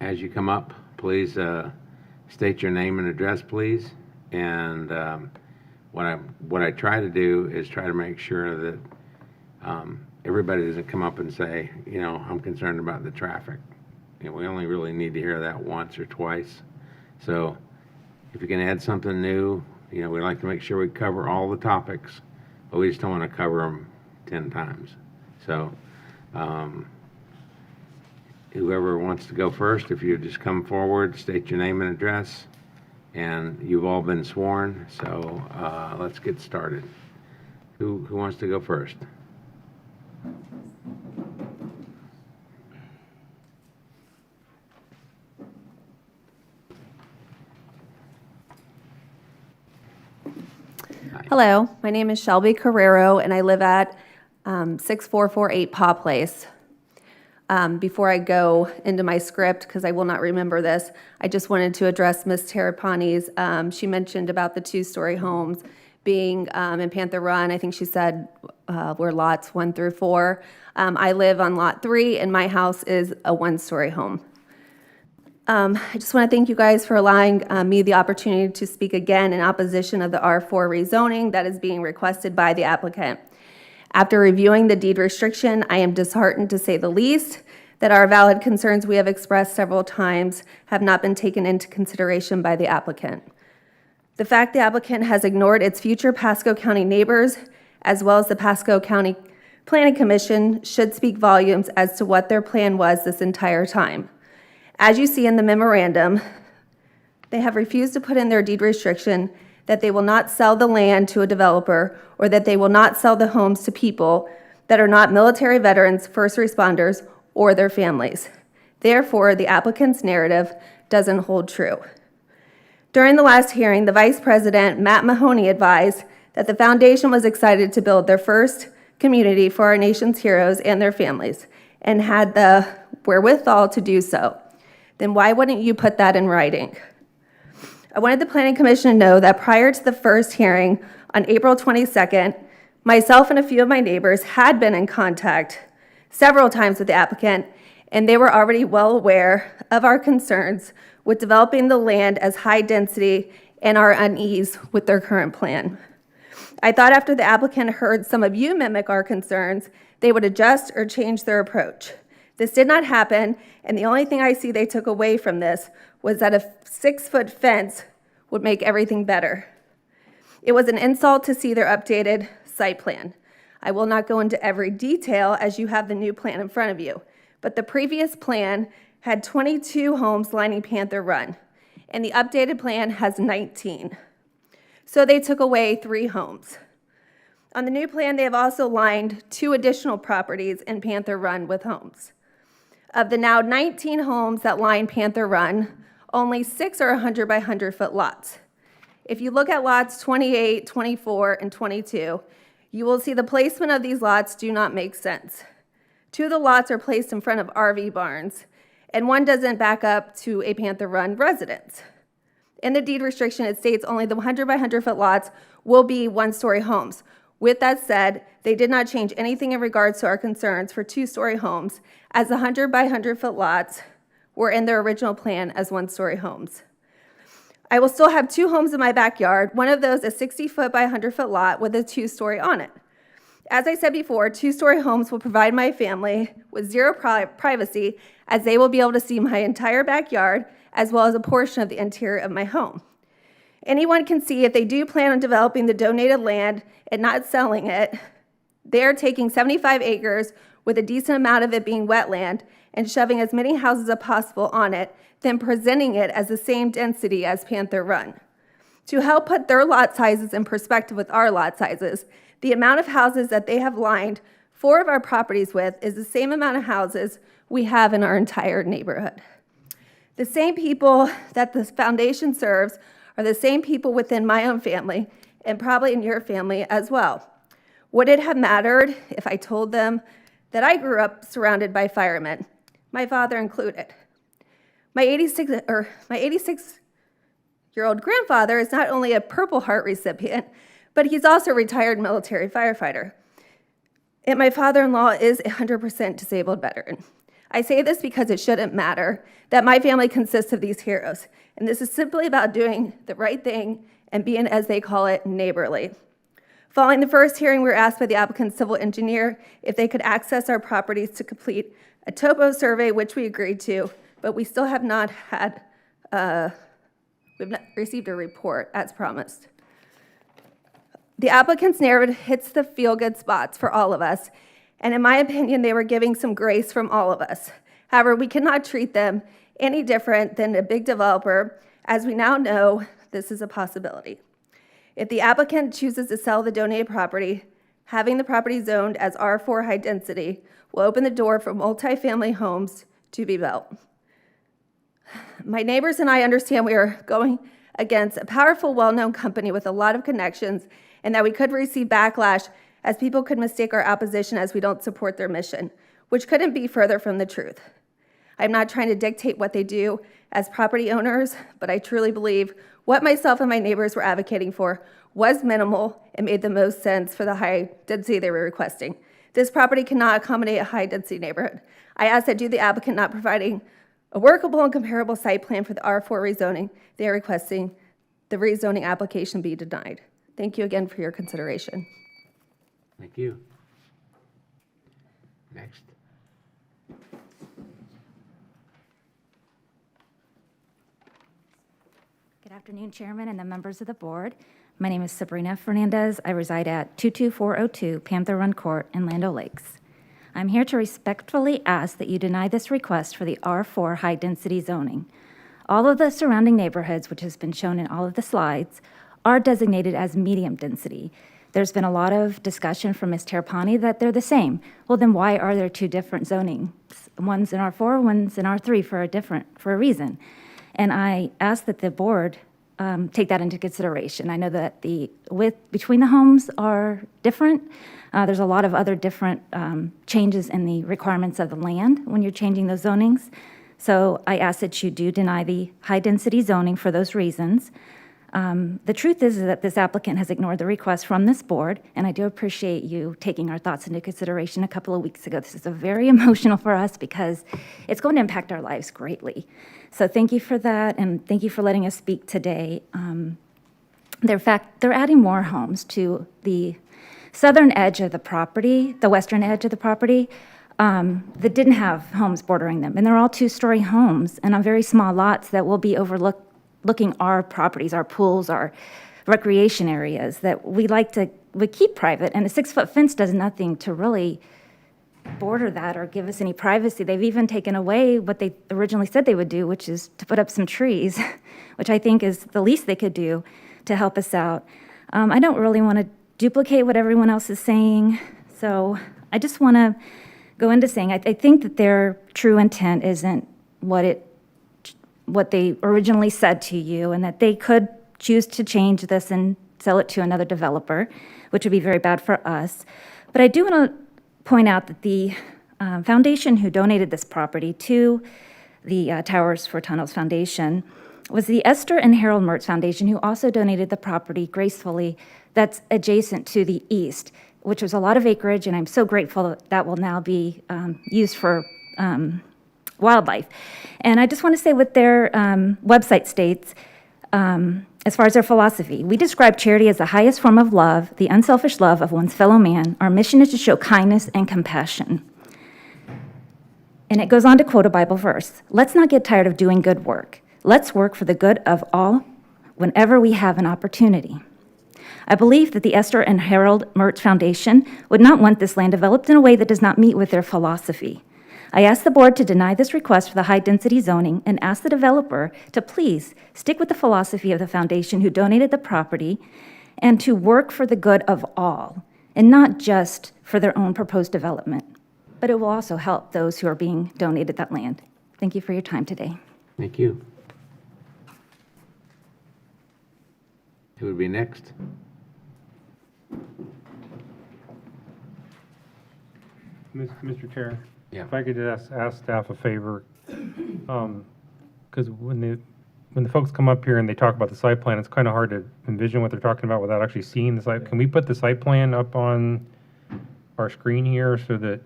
As you come up, please state your name and address, please. And what I try to do is try to make sure that everybody doesn't come up and say, you know, I'm concerned about the traffic. You know, we only really need to hear that once or twice. So if you can add something new, you know, we like to make sure we cover all the topics, but we just don't want to cover them 10 times. So whoever wants to go first, if you just come forward, state your name and address, and you've all been sworn, so let's get started. Who wants to go first? Hello, my name is Shelby Carrero, and I live at 6448 Paw Place. Before I go into my script, because I will not remember this, I just wanted to address Ms. Terrapani's. She mentioned about the two-story homes being in Panther Run. I think she said we're lots 1 through 4. I live on lot 3, and my house is a one-story home. I just want to thank you guys for allowing me the opportunity to speak again in opposition of the R4 rezoning that is being requested by the applicant. After reviewing the deed restriction, I am disheartened, to say the least, that our valid concerns we have expressed several times have not been taken into consideration by the applicant. The fact the applicant has ignored its future Pasco County neighbors, as well as the Pasco County Planning Commission, should speak volumes as to what their plan was this entire time. As you see in the memorandum, they have refused to put in their deed restriction that they will not sell the land to a developer, or that they will not sell the homes to people that are not military veterans, first responders, or their families. Therefore, the applicant's narrative doesn't hold true. During the last hearing, the Vice President, Matt Mahoney, advised that the foundation was excited to build their first community for our nation's heroes and their families, and had the wherewithal to do so. Then why wouldn't you put that in writing? I wanted the Planning Commission to know that prior to the first hearing on April 22nd, myself and a few of my neighbors had been in contact several times with the applicant, and they were already well aware of our concerns with developing the land as high density and our unease with their current plan. I thought after the applicant heard some of you mimic our concerns, they would adjust or change their approach. This did not happen, and the only thing I see they took away from this was that a 6-foot fence would make everything better. It was an insult to see their updated site plan. I will not go into every detail as you have the new plan in front of you, but the previous plan had 22 homes lining Panther Run, and the updated plan has 19. So they took away 3 homes. On the new plan, they have also lined 2 additional properties in Panther Run with homes. Of the now 19 homes that line Panther Run, only 6 are 100 by 100 foot lots. If you look at lots 28, 24, and 22, you will see the placement of these lots do not make sense. 2 of the lots are placed in front of RV barns, and 1 doesn't back up to a Panther Run residence. In the deed restriction, it states only the 100 by 100 foot lots will be one-story homes. With that said, they did not change anything in regards to our concerns for 2-story homes, as the 100 by 100 foot lots were in their original plan as 1-story homes. I will still have 2 homes in my backyard, one of those a 60-foot by 100-foot lot with a 2-story on it. As I said before, 2-story homes will provide my family with zero privacy, as they will be able to see my entire backyard as well as a portion of the interior of my home. Anyone can see if they do plan on developing the donated land and not selling it, they're taking 75 acres with a decent amount of it being wetland, and shoving as many houses as possible on it, then presenting it as the same density as Panther Run. To help put their lot sizes in perspective with our lot sizes, the amount of houses that they have lined 4 of our properties with is the same amount of houses we have in our entire neighborhood. The same people that this foundation serves are the same people within my own family and probably in your family as well. Would it have mattered if I told them that I grew up surrounded by firemen, my father included? My 86-year-old grandfather is not only a Purple Heart recipient, but he's also a retired military firefighter. And my father-in-law is a 100% disabled veteran. I say this because it shouldn't matter that my family consists of these heroes, and this is simply about doing the right thing and being, as they call it, neighborly. Following the first hearing, we were asked by the applicant's civil engineer if they could access our properties to complete a topo survey, which we agreed to, but we still have not had, we've not received a report as promised. The applicant's narrative hits the feel-good spots for all of us, and in my opinion, they were giving some grace from all of us. However, we cannot treat them any different than a big developer, as we now know this is a possibility. If the applicant chooses to sell the donated property, having the property zoned as R4 high density will open the door for multifamily homes to be built. My neighbors and I understand we are going against a powerful, well-known company with a lot of connections, and that we could receive backlash as people could mistake our opposition as we don't support their mission, which couldn't be further from the truth. I'm not trying to dictate what they do as property owners, but I truly believe what myself and my neighbors were advocating for was minimal and made the most sense for the high density they were requesting. This property cannot accommodate a high density neighborhood. I ask that due to the applicant not providing a workable and comparable site plan for the R4 rezoning, they are requesting the rezoning application be denied. Thank you again for your consideration. Thank you. Next. Good afternoon, Chairman and the members of the board. My name is Sabrina Fernandez. I reside at 22402 Panther Run Court in Land O'Lakes. I'm here to respectfully ask that you deny this request for the R4 high-density zoning. All of the surrounding neighborhoods, which has been shown in all of the slides, are designated as medium density. There's been a lot of discussion from Ms. Terrapani that they're the same. Well, then why are there 2 different zonings? One's in R4, one's in R3 for a reason. And I ask that the board take that into consideration. I know that the width between the homes are different. There's a lot of other different changes in the requirements of the land when you're changing those zonings. So I ask that you do deny the high-density zoning for those reasons. The truth is that this applicant has ignored the request from this board, and I do appreciate you taking our thoughts into consideration a couple of weeks ago. This is very emotional for us because it's going to impact our lives greatly. So thank you for that, and thank you for letting us speak today. They're adding more homes to the southern edge of the property, the western edge of the property, that didn't have homes bordering them. And they're all 2-story homes and on very small lots that will be overlooking our properties, our pools, our recreation areas that we keep private. And a 6-foot fence does nothing to really border that or give us any privacy. They've even taken away what they originally said they would do, which is to put up some trees, which I think is the least they could do to help us out. I don't really want to duplicate what everyone else is saying, so I just want to go into saying I think that their true intent isn't what they originally said to you, and that they could choose to change this and sell it to another developer, which would be very bad for us. But I do want to point out that the foundation who donated this property to the Towers for Tunnels Foundation was the Esther and Harold Mertz Foundation, who also donated the property gracefully that's adjacent to the east, which was a lot of acreage, and I'm so grateful that that will now be used for wildlife. And I just want to say what their website states, as far as their philosophy. We describe charity as the highest form of love, the unselfish love of one's fellow man. Our mission is to show kindness and compassion. And it goes on to quote a Bible verse. Let's not get tired of doing good work. Let's work for the good of all whenever we have an opportunity. I believe that the Esther and Harold Mertz Foundation would not want this land developed in a way that does not meet with their philosophy. I ask the board to deny this request for the high-density zoning and ask the developer to please stick with the philosophy of the foundation who donated the property and to work for the good of all and not just for their own proposed development. But it will also help those who are being donated that land. Thank you for your time today. Thank you. Who would be next? Mr. Chair? Yeah. If I could just ask staff a favor, because when the folks come up here and they talk about the site plan, it's kind of hard to envision what they're talking about without actually seeing the site. Can we put the site plan up on our screen here so that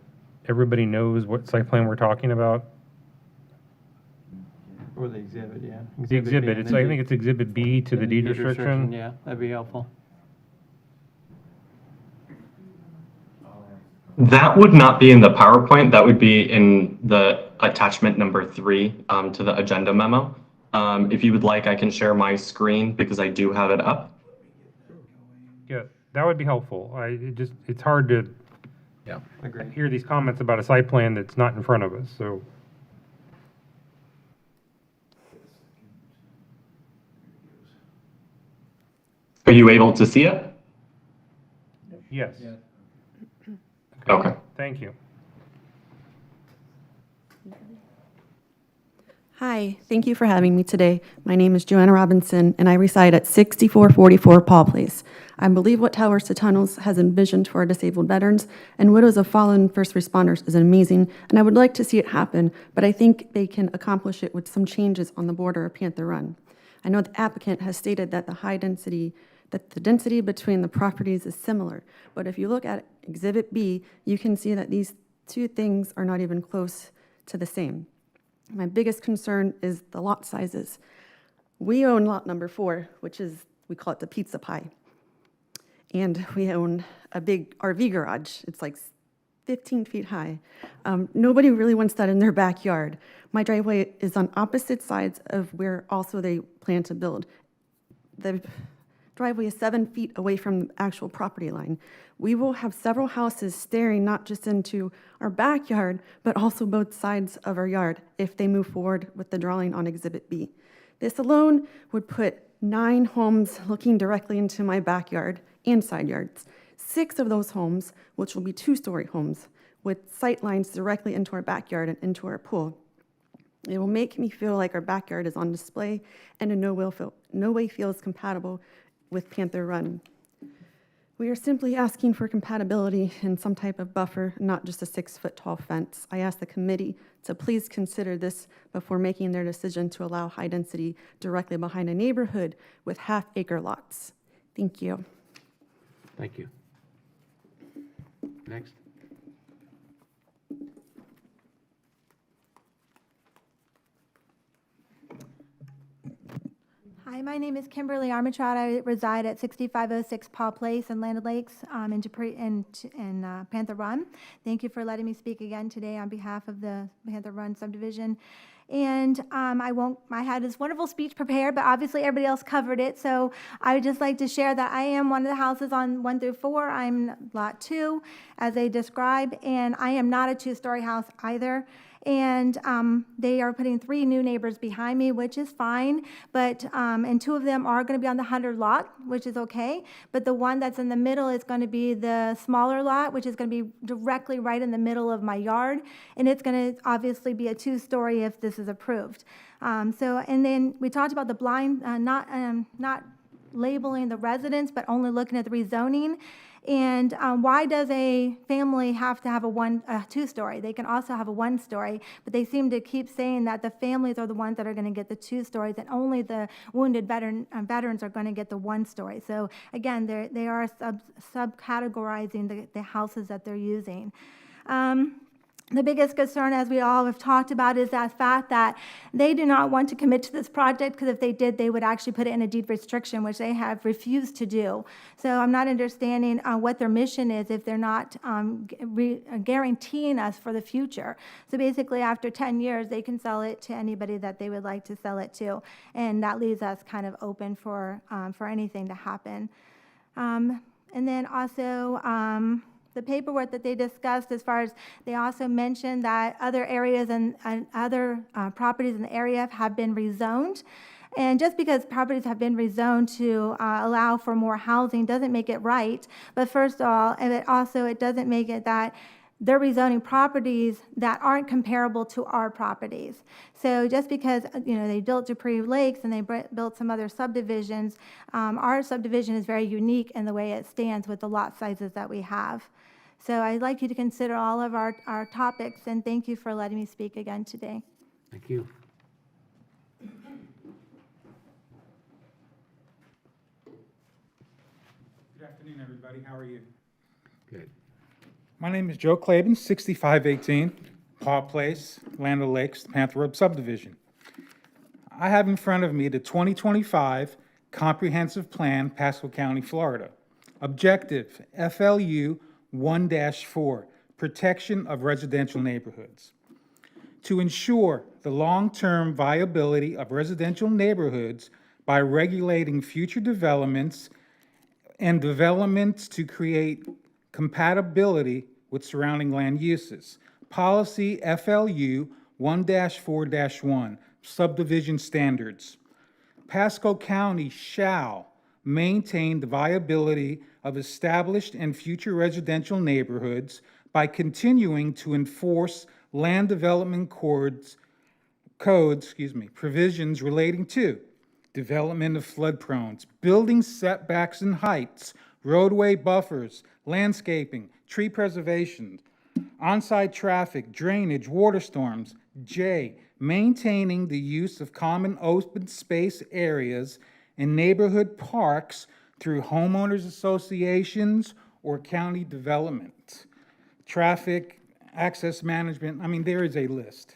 everybody knows what site plan we're talking about? Or the exhibit, yeah. The exhibit, B, it's, I think it's Exhibit B to the deed restriction. Yeah, that'd be helpful. That would not be in the PowerPoint. That would be in the attachment number 3 to the agenda memo. If you would like, I can share my screen because I do have it up. Yeah, that would be helpful. It's hard to hear these comments about a site plan that's not in front of us, so. Are you able to see it? Yes. Okay. Thank you. Hi, thank you for having me today. My name is Joanna Robinson, and I reside at 6444 Paul Place. I believe what Towers to Tunnels has envisioned for our disabled veterans and widows of fallen first responders is amazing, and I would like to see it happen, but I think they can accomplish it with some changes on the border of Panther Run. I know the applicant has stated that the density between the properties is similar, but if you look at Exhibit B, you can see that these two things are not even close to the same. My biggest concern is the lot sizes. We own lot number 4, which is, we call it the pizza pie. And we own a big RV garage. It's like 15 feet high. Nobody really wants that in their backyard. My driveway is on opposite sides of where also they plan to build. The driveway is 7 feet away from the actual property line. We will have several houses staring not just into our backyard, but also both sides of our yard if they move forward with the drawing on Exhibit B. This alone would put 9 homes looking directly into my backyard and side yards. 6 of those homes, which will be 2-story homes, with sight lines directly into our backyard and into our pool. It will make me feel like our backyard is on display and in no way feels compatible with Panther Run. We are simply asking for compatibility and some type of buffer, not just a 6-foot-tall fence. I ask the committee to please consider this before making their decision to allow high density directly behind a neighborhood with half-acre lots. Thank you. Thank you. Next. Hi, my name is Kimberly Armitrad. I reside at 6506 Paul Place in Land O'Lakes in Panther Run. Thank you for letting me speak again today on behalf of the Panther Run subdivision. And I had this wonderful speech prepared, but obviously everybody else covered it. So I would just like to share that I am one of the houses on 1 through 4. I'm lot 2, as they describe, and I am not a 2-story house either. And they are putting 3 new neighbors behind me, which is fine, but and 2 of them are going to be on the 100 lot, which is okay, but the one that's in the middle is going to be the smaller lot, which is going to be directly right in the middle of my yard, and it's going to obviously be a 2-story if this is approved. And then we talked about the blind, not labeling the residents, but only looking at the rezoning. And why does a family have to have a 2-story? They can also have a 1-story, but they seem to keep saying that the families are the ones that are going to get the 2 stories, and only the wounded veterans are going to get the 1-story. So again, they are subcategorizing the houses that they're using. The biggest concern, as we all have talked about, is that fact that they do not want to commit to this project, because if they did, they would actually put it in a deed restriction, which they have refused to do. So I'm not understanding what their mission is if they're not guaranteeing us for the future. So basically, after 10 years, they can sell it to anybody that they would like to sell it to, and that leaves us kind of open for anything to happen. And then also, the paperwork that they discussed, as far as they also mentioned that other areas and other properties in the area have been rezoned. And just because properties have been rezoned to allow for more housing doesn't make it right. But first of all, and it doesn't make it that they're rezoning properties that aren't comparable to our properties. So just because, they built Dupree Lakes and they built some other subdivisions, our subdivision is very unique in the way it stands with the lot sizes that we have. So I'd like you to consider all of our topics, and thank you for letting me speak again today. Thank you. Good afternoon, everybody. How are you? Good. My name is Joe Claben, 6518 Paw Place, Land O'Lakes, Panther Road subdivision. I have in front of me the 2025 Comprehensive Plan, Pasco County, Florida. Objective, FLU 1-4, protection of residential neighborhoods. To ensure the long-term viability of residential neighborhoods by regulating future developments and developments to create compatibility with surrounding land uses. Policy FLU 1-4-1, subdivision standards. Pasco County shall maintain the viability of established and future residential neighborhoods by continuing to enforce land development provisions relating to development of flood prones, building setbacks and heights, roadway buffers, landscaping, tree preservation, on-site traffic, drainage, water storms. J, maintaining the use of common open space areas and neighborhood parks through homeowners associations or county development. Traffic, access management, there is a list.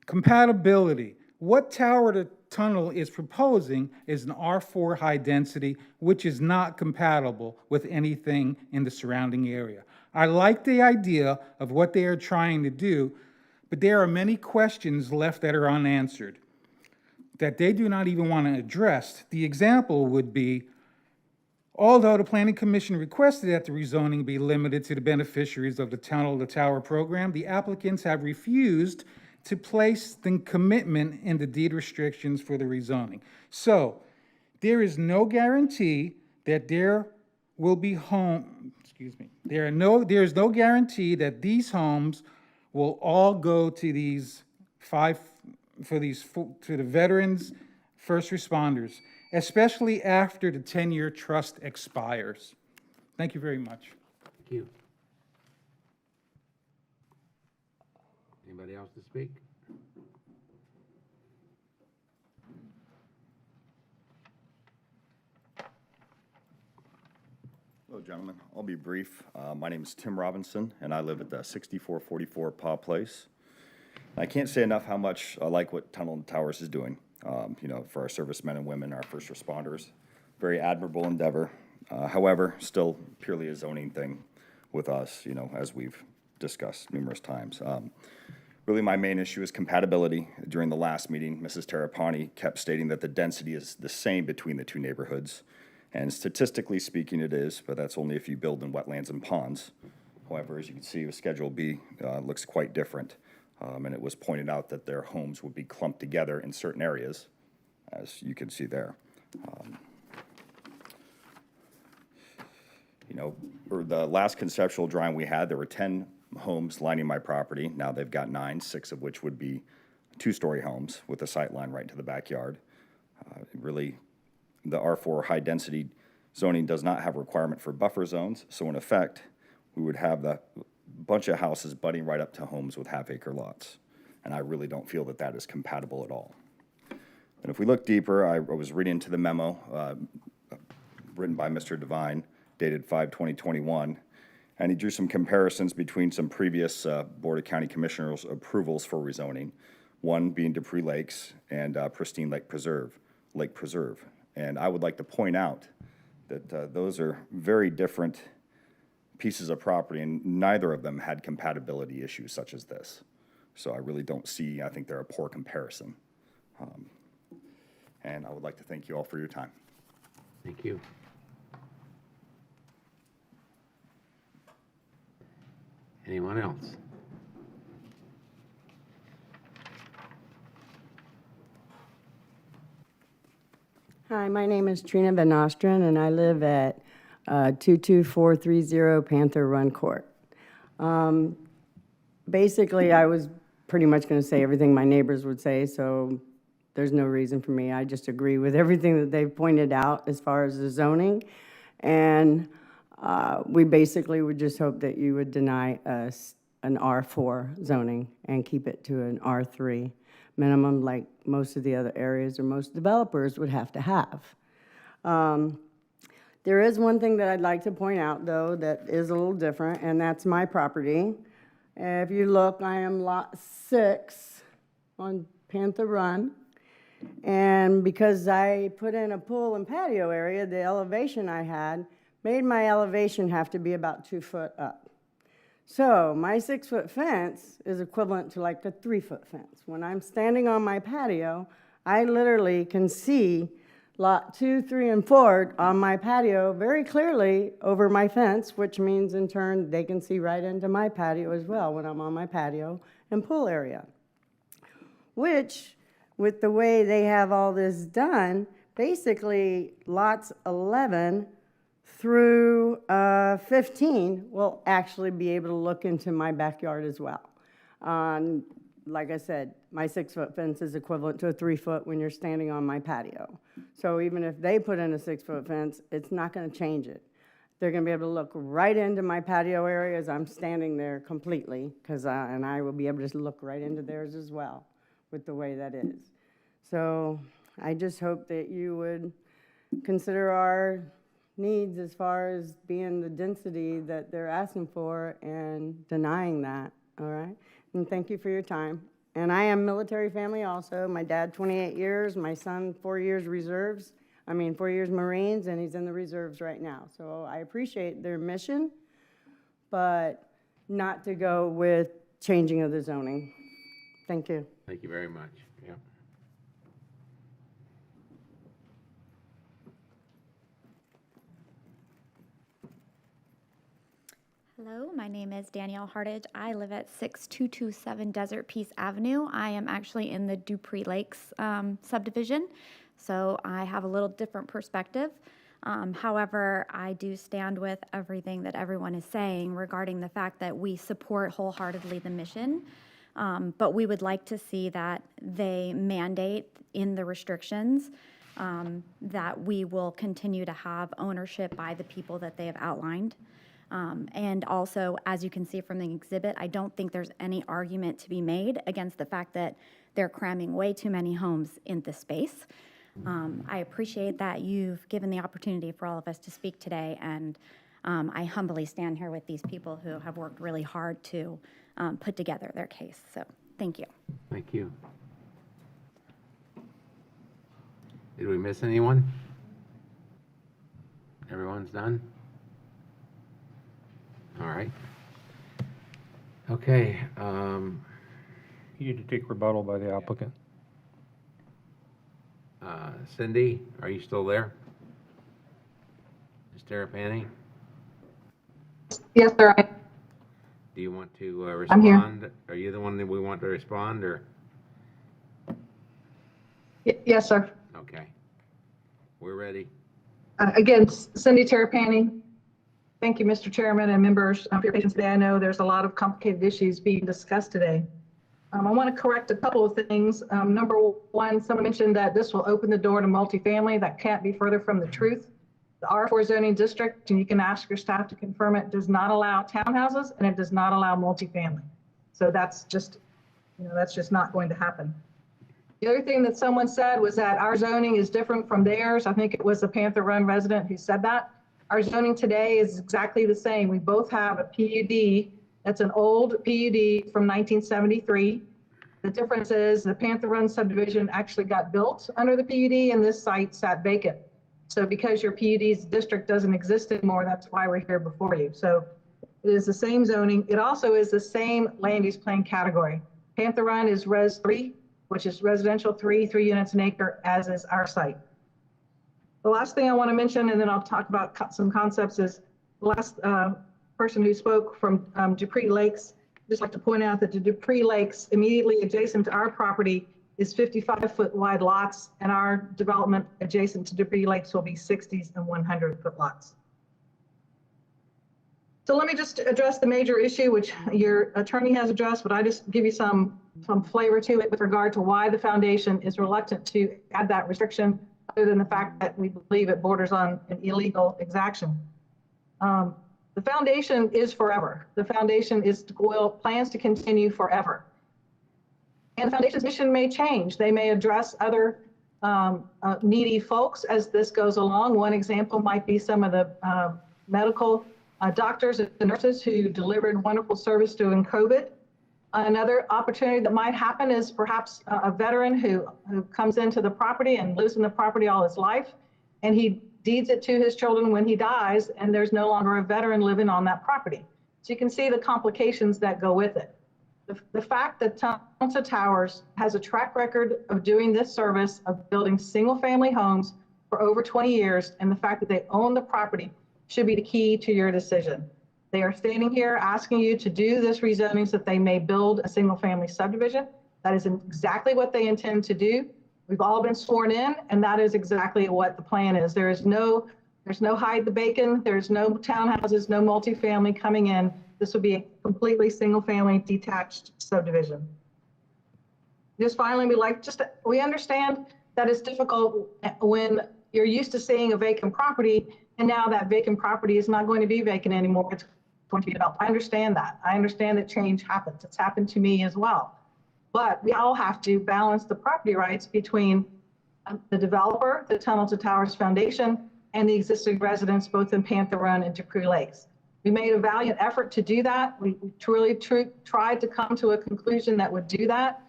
Compatibility. What Tower to Tunnel is proposing is an R4 high density, which is not compatible with anything in the surrounding area. I like the idea of what they are trying to do, but there are many questions left that are unanswered that they do not even want to address. The example would be, although the Planning Commission requested that the rezoning be limited to the beneficiaries of the Tunnel to Tower program, the applicants have refused to place the commitment in the deed restrictions for the rezoning. So there is no guarantee that there will be there is no guarantee that these homes will all go to these to the veterans, first responders, especially after the 10-year trust expires. Thank you very much. Thank you. Anybody else to speak? Hello, gentlemen. I'll be brief. My name is Tim Robinson, and I live at the 6444 Paw Place. I can't say enough how much I like what Tunnel and Towers is doing, for our servicemen and women, our first responders. Very admirable endeavor. However, still purely a zoning thing with us, as we've discussed numerous times. Really, my main issue is compatibility. During the last meeting, Mrs. Terrapani kept stating that the density is the same between the two neighborhoods. And statistically speaking, it is, but that's only if you build in wetlands and ponds. However, as you can see, with Schedule B, looks quite different. And it was pointed out that their homes would be clumped together in certain areas, as you can see there. For the last conceptual drawing we had, there were 10 homes lining my property. Now they've got 9, 6 of which would be two-story homes with a sight line right to the backyard. Really, the R4 high-density zoning does not have a requirement for buffer zones, so in effect, we would have the bunch of houses butting right up to homes with half-acre lots, and I really don't feel that that is compatible at all. And if we look deeper, I was reading into the memo written by Mr. Devine, dated 5/2021, and he drew some comparisons between some previous Board of County Commissioners approvals for rezoning, one being Dupree Lakes and Pristine Lake Preserve. And I would like to point out that those are very different pieces of property, and neither of them had compatibility issues such as this. So I really don't see, I think they're a poor comparison. And I would like to thank you all for your time. Thank you. Anyone else? Hi, my name is Trina Van Ostren, and I live at 22430 Panther Run Court. Basically, I was pretty much going to say everything my neighbors would say, so there's no reason for me. I just agree with everything that they've pointed out as far as the zoning. And we basically would just hope that you would deny us an R4 zoning and keep it to an R3 minimum like most of the other areas or most developers would have to have. There is one thing that I'd like to point out, though, that is a little different, and that's my property. If you look, I am lot 6 on Panther Run. And because I put in a pool and patio area, the elevation I had made my elevation have to be about 2 foot up. So my 6-foot fence is equivalent to like a 3-foot fence. When I'm standing on my patio, I literally can see lot 2, 3, and 4 on my patio very clearly over my fence, which means in turn they can see right into my patio as well when I'm on my patio and pool area. Which, with the way they have all this done, basically lots 11 through 15 will actually be able to look into my backyard as well. Like I said, my 6-foot fence is equivalent to a 3-foot when you're standing on my patio. So even if they put in a 6-foot fence, it's not going to change it. They're going to be able to look right into my patio area as I'm standing there completely, and I will be able to look right into theirs as well with the way that is. So I just hope that you would consider our needs as far as being the density that they're asking for and denying that, all right? And thank you for your time. And I am military family also. My dad, 28 years. My son, 4 years reserves. 4 years Marines, and he's in the reserves right now. So I appreciate their mission, but not to go with changing of the zoning. Thank you. Thank you very much. Yep. Hello, my name is Danielle Hartage. I live at 6227 Desert Peace Avenue. I am actually in the Dupree Lakes subdivision, so I have a little different perspective. However, I do stand with everything that everyone is saying regarding the fact that we support wholeheartedly the mission, but we would like to see that they mandate in the restrictions that we will continue to have ownership by the people that they have outlined. And also, as you can see from the exhibit, I don't think there's any argument to be made against the fact that they're cramming way too many homes in this space. I appreciate that you've given the opportunity for all of us to speak today, and I humbly stand here with these people who have worked really hard to put together their case. So, thank you. Thank you. Did we miss anyone? Everyone's done? All right. Okay. You need to take rebuttal by the applicant. Cindy, are you still there? Ms. Terrapini? Yes, sir. Do you want to I'm here. respond? Are you the one that we want to respond, or? Yes, sir. Okay. We're ready. Again, Cindy Terrapini. Thank you, Mr. Chairman and members, for your patience today. I know there's a lot of complicated issues being discussed today. I want to correct a couple of things. Number one, someone mentioned that this will open the door to multifamily. That can't be further from the truth. The R4 zoning district, and you can ask your staff to confirm it, does not allow townhouses and it does not allow multifamily. So that's just not going to happen. The other thing that someone said was that our zoning is different from theirs. I think it was a Panther Run resident who said that. Our zoning today is exactly the same. We both have a PUD. That's an old PUD from 1973. The difference is the Panther Run subdivision actually got built under the PUD and this site sat vacant. So because your PUD's district doesn't exist anymore, that's why we're here before you. So it is the same zoning. It also is the same land use plan category. Panther Run is Res 3, which is residential 3 units an acre, as is our site. The last thing I want to mention, and then I'll talk about some concepts, is the last person who spoke from Dupree Lakes. Just like to point out that the Dupree Lakes immediately adjacent to our property is 55-foot wide lots, and our development adjacent to Dupree Lakes will be 60s and 100-foot lots. So let me just address the major issue, which your attorney has addressed, but I just give you some flavor to it with regard to why the foundation is reluctant to add that restriction, other than the fact that we believe it borders on an illegal exaction. The foundation is forever. The foundation plans to continue forever. And the foundation's mission may change. They may address other needy folks as this goes along. One example might be some of the medical doctors and nurses who delivered wonderful service during COVID. Another opportunity that might happen is perhaps a veteran who comes into the property and lives in the property all his life, and he deeds it to his children when he dies, and there's no longer a veteran living on that property. So you can see the complications that go with it. The fact that Tunsa Towers has a track record of doing this service, of building single-family homes for over 20 years, and the fact that they own the property should be the key to your decision. They are standing here asking you to do this rezoning so that they may build a single-family subdivision. That is exactly what they intend to do. We've all been sworn in, and that is exactly what the plan is. There's no hide the bacon. There's no townhouses, no multifamily coming in. This would be a completely single-family detached subdivision. Just finally, we understand that it's difficult when you're used to seeing a vacant property, and now that vacant property is not going to be vacant anymore. It's going to be developed. I understand that. I understand that change happens. It's happened to me as well. But we all have to balance the property rights between the developer, the Tunnel to Towers Foundation, and the existing residents, both in Panther Run and Dupree Lakes. We made a valiant effort to do that. We truly tried to come to a conclusion that would do that.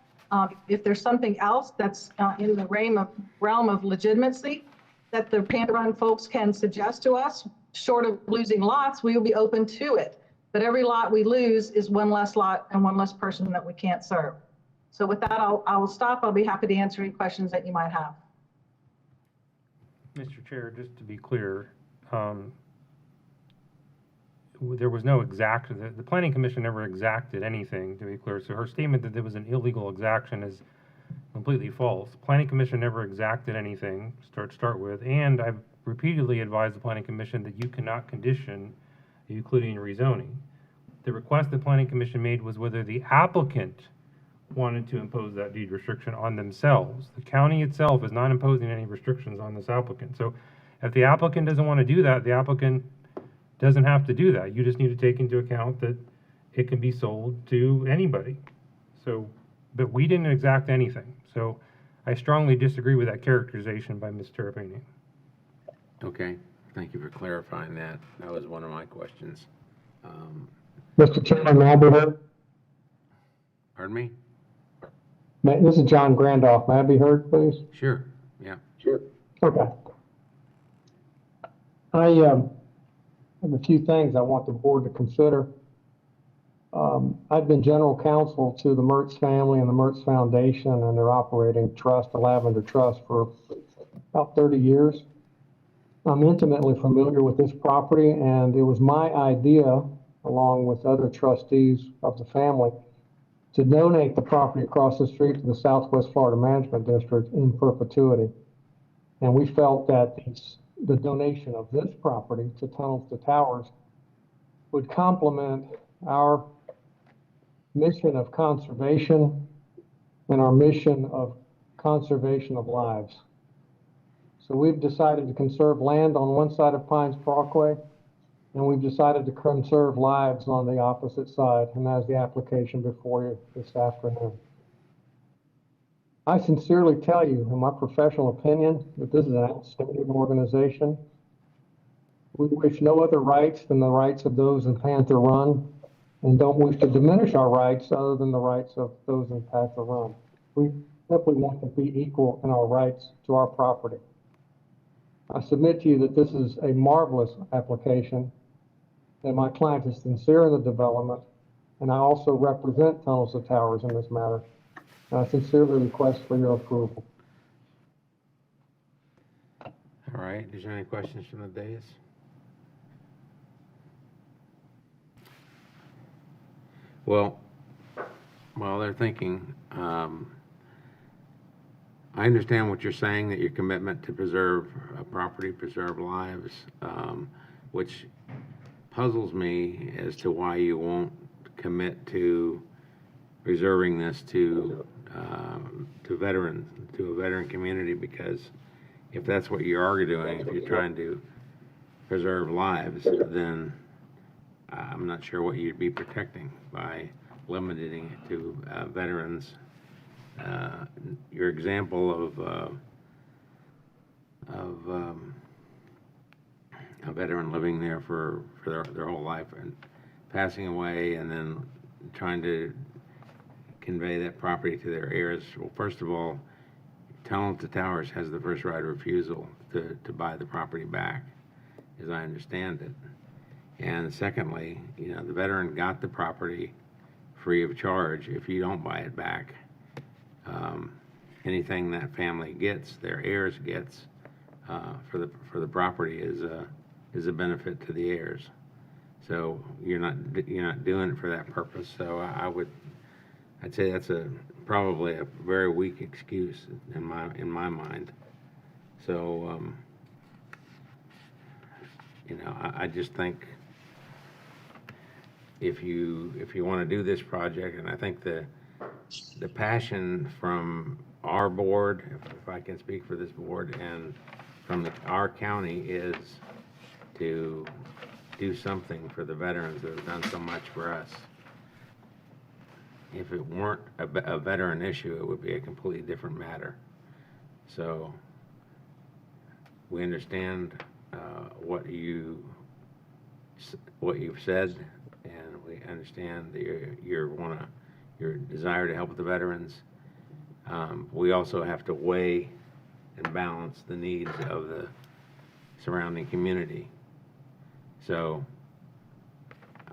If there's something else that's in the realm of legitimacy that the Panther Run folks can suggest to us, short of losing lots, we will be open to it. But every lot we lose is one less lot and one less person that we can't serve. So with that, I will stop. I'll be happy to answer any questions that you might have. Mr. Chair, just to be clear, there was no the Planning Commission never exacted anything, to be clear. So her statement that there was an illegal exaction is completely false. The Planning Commission never exacted anything, start with, and I've repeatedly advised the Planning Commission that you cannot condition the Euclidean rezoning. The request the Planning Commission made was whether the applicant wanted to impose that deed restriction on themselves. The county itself is not imposing any restrictions on this applicant. So if the applicant doesn't want to do that, the applicant doesn't have to do that. You just need to take into account that it can be sold to anybody. So, but we didn't exact anything. So I strongly disagree with that characterization by Ms. Terrapini. Okay, thank you for clarifying that. That was one of my questions. Mr. Chairman, may I be heard? Pardon me? This is John Grandoff. May I be heard, please? Sure, yeah. Sure. Okay. I have a few things I want the board to consider. I've been general counsel to the Mertz family and the Mertz Foundation and their operating trust, the Lavender Trust, for about 30 years. I'm intimately familiar with this property, and it was my idea, along with other trustees of the family, to donate the property across the street to the Southwest Florida Management District in perpetuity. And we felt that the donation of this property to Tunnels to Towers would complement our mission of conservation and our mission of conservation of lives. So we've decided to conserve land on one side of Pines Parkway, and we've decided to conserve lives on the opposite side, and that's the application before you this afternoon. I sincerely tell you, in my professional opinion, that this is an outstanding organization. We wish no other rights than the rights of those in Panther Run, and don't wish to diminish our rights other than the rights of those in Panther Run. We simply want to be equal in our rights to our property. I submit to you that this is a marvelous application, that my client is sincere in the development, and I also represent Tunnels to Towers in this matter. And I sincerely request for your approval. All right, is there any questions from the dais? Well, while they're thinking, I understand what you're saying, that your commitment to preserve property, preserve lives, which puzzles me as to why you won't commit to reserving this to veterans, to a veteran community, because if that's what you are doing, if you're trying to preserve lives, then I'm not sure what you'd be protecting by limiting it to veterans. Your example of a veteran living there for their whole life and passing away and then trying to convey that property to their heirs. Well, first of all, Untitled Towers has the first right of refusal to buy the property back, as I understand it. And secondly, the veteran got the property free of charge. If you don't buy it back, anything that family gets, their heirs gets, for the property is a benefit to the heirs. So you're not doing it for that purpose. So I'd say that's probably a very weak excuse in my mind. So I just think if you want to do this project, and I think the passion from our board, if I can speak for this board, and from our county, is to do something for the veterans that have done so much for us. If it weren't a veteran issue, it would be a completely different matter. So we understand what you've said, and we understand your desire to help the veterans. We also have to weigh and balance the needs of the surrounding community. So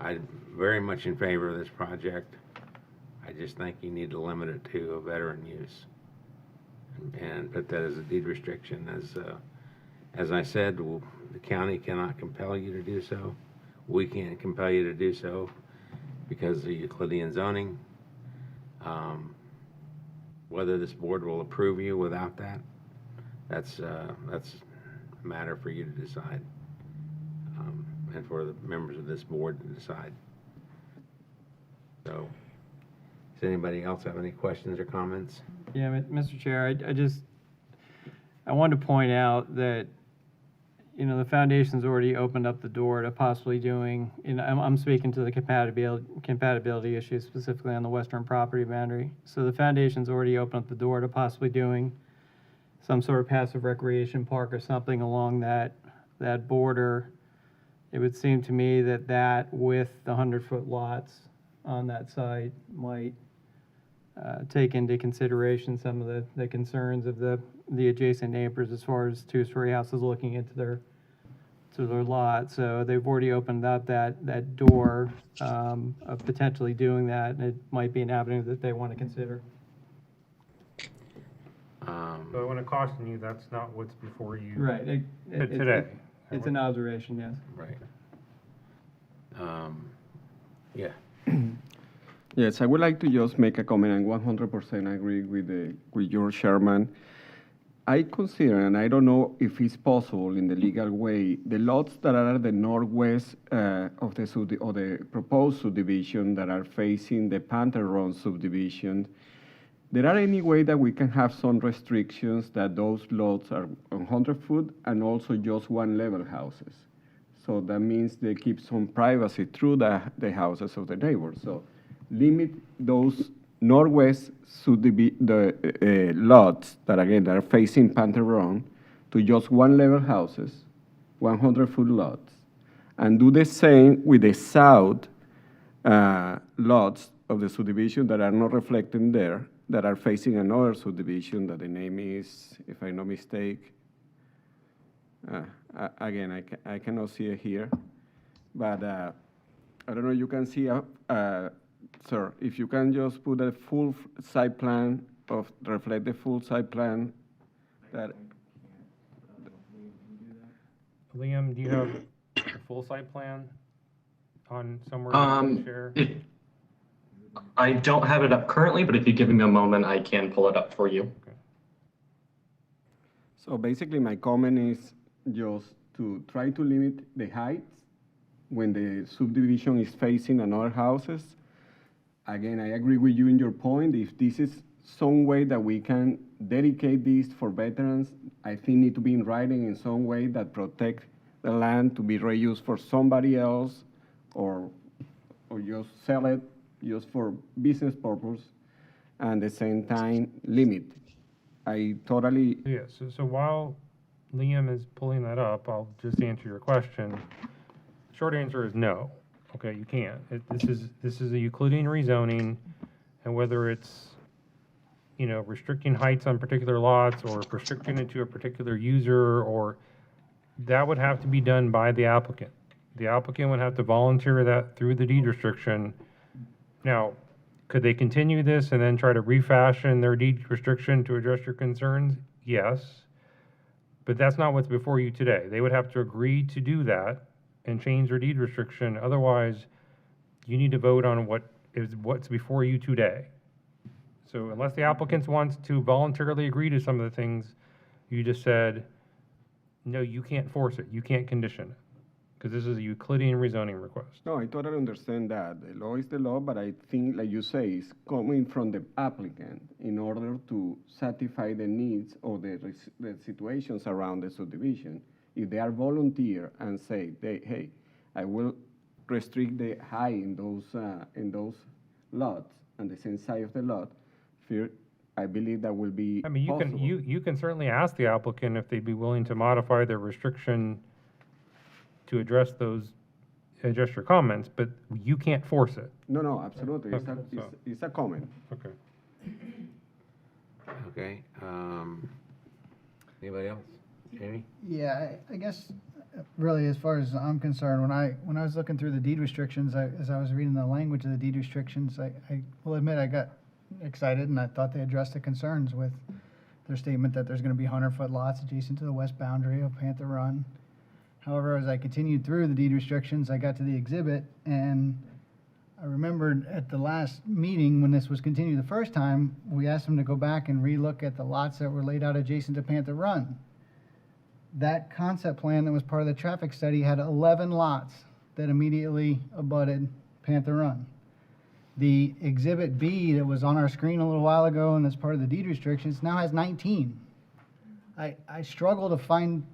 I'm very much in favor of this project. I just think you need to limit it to a veteran use and put that as a deed restriction. As I said, the county cannot compel you to do so. We can't compel you to do so because of Euclidean zoning. Whether this board will approve you without that, that's a matter for you to decide, and for the members of this board to decide. So, does anybody else have any questions or comments? Yeah, Mr. Chair, I wanted to point out that, the foundation's already opened up the door to possibly doing, I'm speaking to the compatibility issue specifically on the western property boundary. So the foundation's already opened up the door to possibly doing some sort of passive recreation park or something along that border. It would seem to me that with the 100-foot lots on that site might take into consideration some of the concerns of the adjacent neighbors as far as two-story houses looking into their lot. So they've already opened up that door of potentially doing that, and it might be an avenue that they want to consider. So I want to caution you, that's not what's before you. Right. Today. It's an observation, yes. Right. Yeah. Yes, I would like to just make a comment, and 100% agree with your chairman. I consider, and I don't know if it's possible in the legal way, the lots that are at the northwest of the proposed subdivision that are facing the Panther Run subdivision, there are any way that we can have some restrictions that those lots are 100 foot and also just one level houses. So that means they keep some privacy through the houses of the neighbors. So limit those northwest lots that again are facing Panther Run to just one level houses, 100-foot lots, and do the same with the south lots of the subdivision that are not reflected there, that are facing another subdivision that the name is, if I'm not mistaken, again, I cannot see it here, but I don't know, you can see, sir, if you can just put a full site plan reflect the full site plan that. Liam, do you have a full site plan on somewhere you can share? I don't have it up currently, but if you give me a moment, I can pull it up for you. So basically, my comment is just to try to limit the heights when the subdivision is facing another houses. Again, I agree with you in your point. If this is some way that we can dedicate this for veterans, I think need to be in writing in some way that protect the land to be reused for somebody else, or just sell it just for business purpose, and at the same time limit. I totally. Yeah, so while Liam is pulling that up, I'll just answer your question. Short answer is no. Okay, you can't. This is a Euclidean rezoning, and whether it's, you know, restricting heights on particular lots or restricting it to a particular user, or that would have to be done by the applicant. The applicant would have to volunteer that through the deed restriction. Now, could they continue this and then try to refashion their deed restriction to address your concerns? Yes. But that's not what's before you today. They would have to agree to do that and change their deed restriction. Otherwise, you need to vote on what's before you today. So unless the applicant wants to voluntarily agree to some of the things you just said, no, you can't force it. You can't condition it, because this is a Euclidean rezoning request. No, I totally understand that. The law is the law, but I think, like you say, it's coming from the applicant in order to satisfy the needs of the situations around the subdivision. If they are volunteer and say, hey, I will restrict the height in those lots and the same side of the lot, I believe that will be I mean, possible. you can certainly ask the applicant if they'd be willing to modify their restriction to address your comments, but you can't force it. No, absolutely. Okay, It's a comment. Okay. Okay, anybody else? Jamie? Yeah, I guess, really, as far as I'm concerned, when I was looking through the deed restrictions, as I was reading the language of the deed restrictions, I will admit I got excited, and I thought they addressed the concerns with their statement that there's going to be 100-foot lots adjacent to the west boundary of Panther Run. However, as I continued through the deed restrictions, I got to the exhibit, and I remembered at the last meeting when this was continued the first time, we asked them to go back and relook at the lots that were laid out adjacent to Panther Run. That concept plan that was part of the traffic study had 11 lots that immediately abutted Panther Run. The Exhibit B that was on our screen a little while ago and that's part of the deed restrictions now has 19. I struggle to find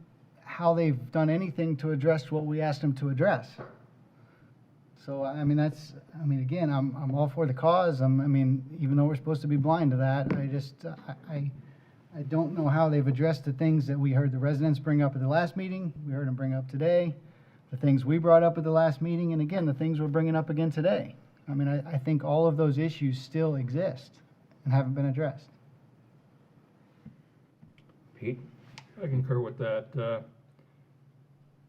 how they've done anything to address what we asked them to address. So, again, I'm all for the cause. Even though we're supposed to be blind to that, I don't know how they've addressed the things that we heard the residents bring up at the last meeting, we heard them bring up today, the things we brought up at the last meeting, and again, the things we're bringing up again today. I think all of those issues still exist and haven't been addressed. Pete? I concur with that.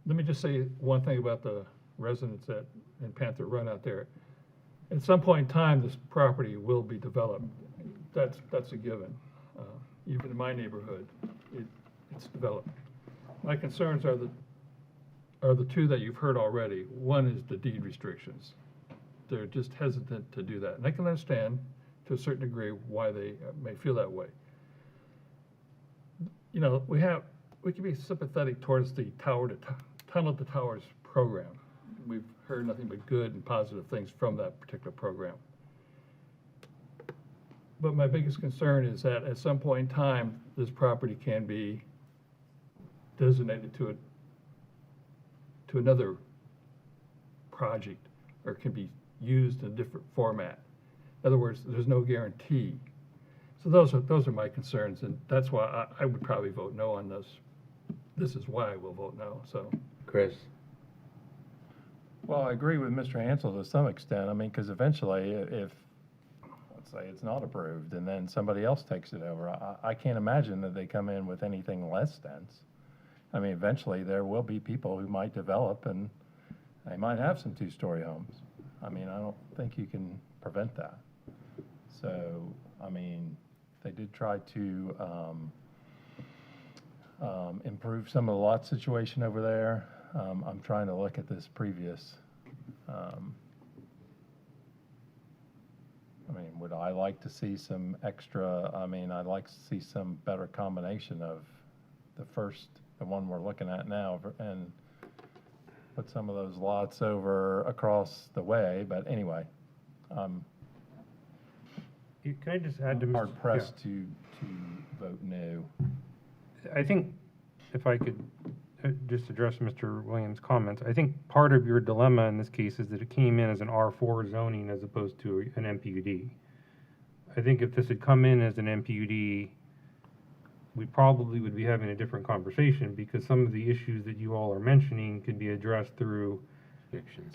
Let me just say one thing about the residents in Panther Run out there. At some point in time, this property will be developed. That's a given. Even in my neighborhood, it's developed. My concerns are the two that you've heard already. One is the deed restrictions. They're just hesitant to do that. And I can understand to a certain degree why they may feel that way. You know, we can be sympathetic towards the Tunnel to Towers program. We've heard nothing but good and positive things from that particular program. But my biggest concern is that at some point in time, this property can be designated to another project, or can be used in a different format. In other words, there's no guarantee. So those are my concerns, and that's why I would probably vote no on this. This is why I will vote no. So, Chris? Well, I agree with Mr. Hansel to some extent. Because eventually, if let's say it's not approved, and then somebody else takes it over, I can't imagine that they come in with anything less dense. Eventually there will be people who might develop, and they might have some two-story homes. I don't think you can prevent that. So, they did try to improve some of the lot situation over there. I'm trying to look at this previous I mean, would I like to see some extra, I mean, I'd like to see some better combination of the one we're looking at now, and put some of those lots over across the way, but anyway, Can I just add to Mr. hard pressed to vote no. I think if I could just address Mr. Williams' comments, I think part of your dilemma in this case is that it came in as an R4 zoning as opposed to an MPUD. I think if this had come in as an MPUD, we probably would be having a different conversation, because some of the issues that you all are mentioning could be addressed through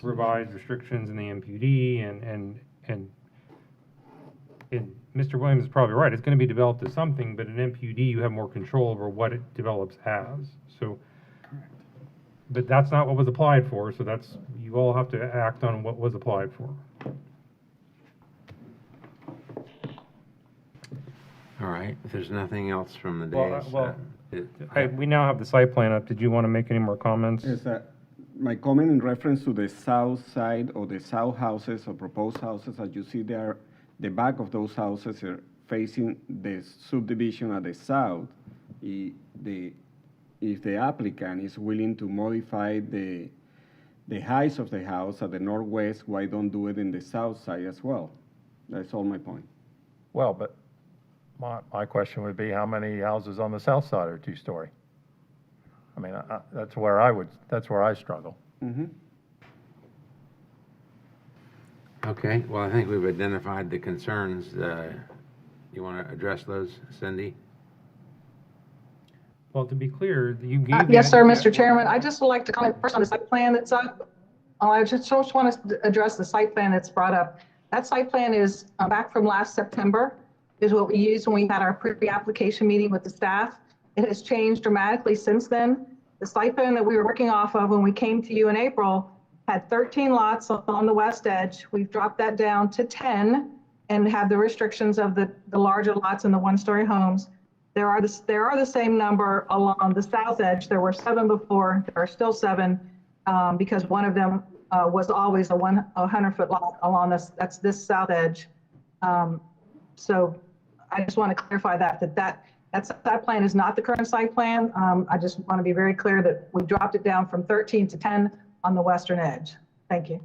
revised restrictions in the MPUD, and Mr. Williams is probably right. It's going to be developed as something, but an MPUD, you have more control over what it develops as. So, but that's not what was applied for, so that's, you all have to act on what was applied for. All right, if there's nothing else from the days. We now have the site plan up. Did you want to make any more comments? Yes, my comment in reference to the south side or the south houses or proposed houses, as you see there, the back of those houses are facing the subdivision at the south. If the applicant is willing to modify the height of the house at the northwest, why don't do it in the south side as well? That's all my point. Well, but my question would be, how many houses on the south side are two-story? I mean, that's where I struggle. Mm-hmm. Okay, well, I think we've identified the concerns. You want to address those, Cindy? Well, to be clear, you gave... Yes, sir, Mr. Chairman. I just would like to comment first on the site plan that's up. I just want to address the site plan that's brought up. That site plan is back from last September, is what we used when we had our pre-application meeting with the staff. It has changed dramatically since then. The site plan that we were working off of when we came to you in April had 13 lots on the west edge. We've dropped that down to 10 and have the restrictions of the larger lots and the one-story homes. There are the same number along the south edge. There were 7 before. There are still 7 because one of them was always a 100-foot lot along this south edge. So I just want to clarify that plan is not the current site plan. I just want to be very clear that we dropped it down from 13 to 10 on the western edge. Thank you.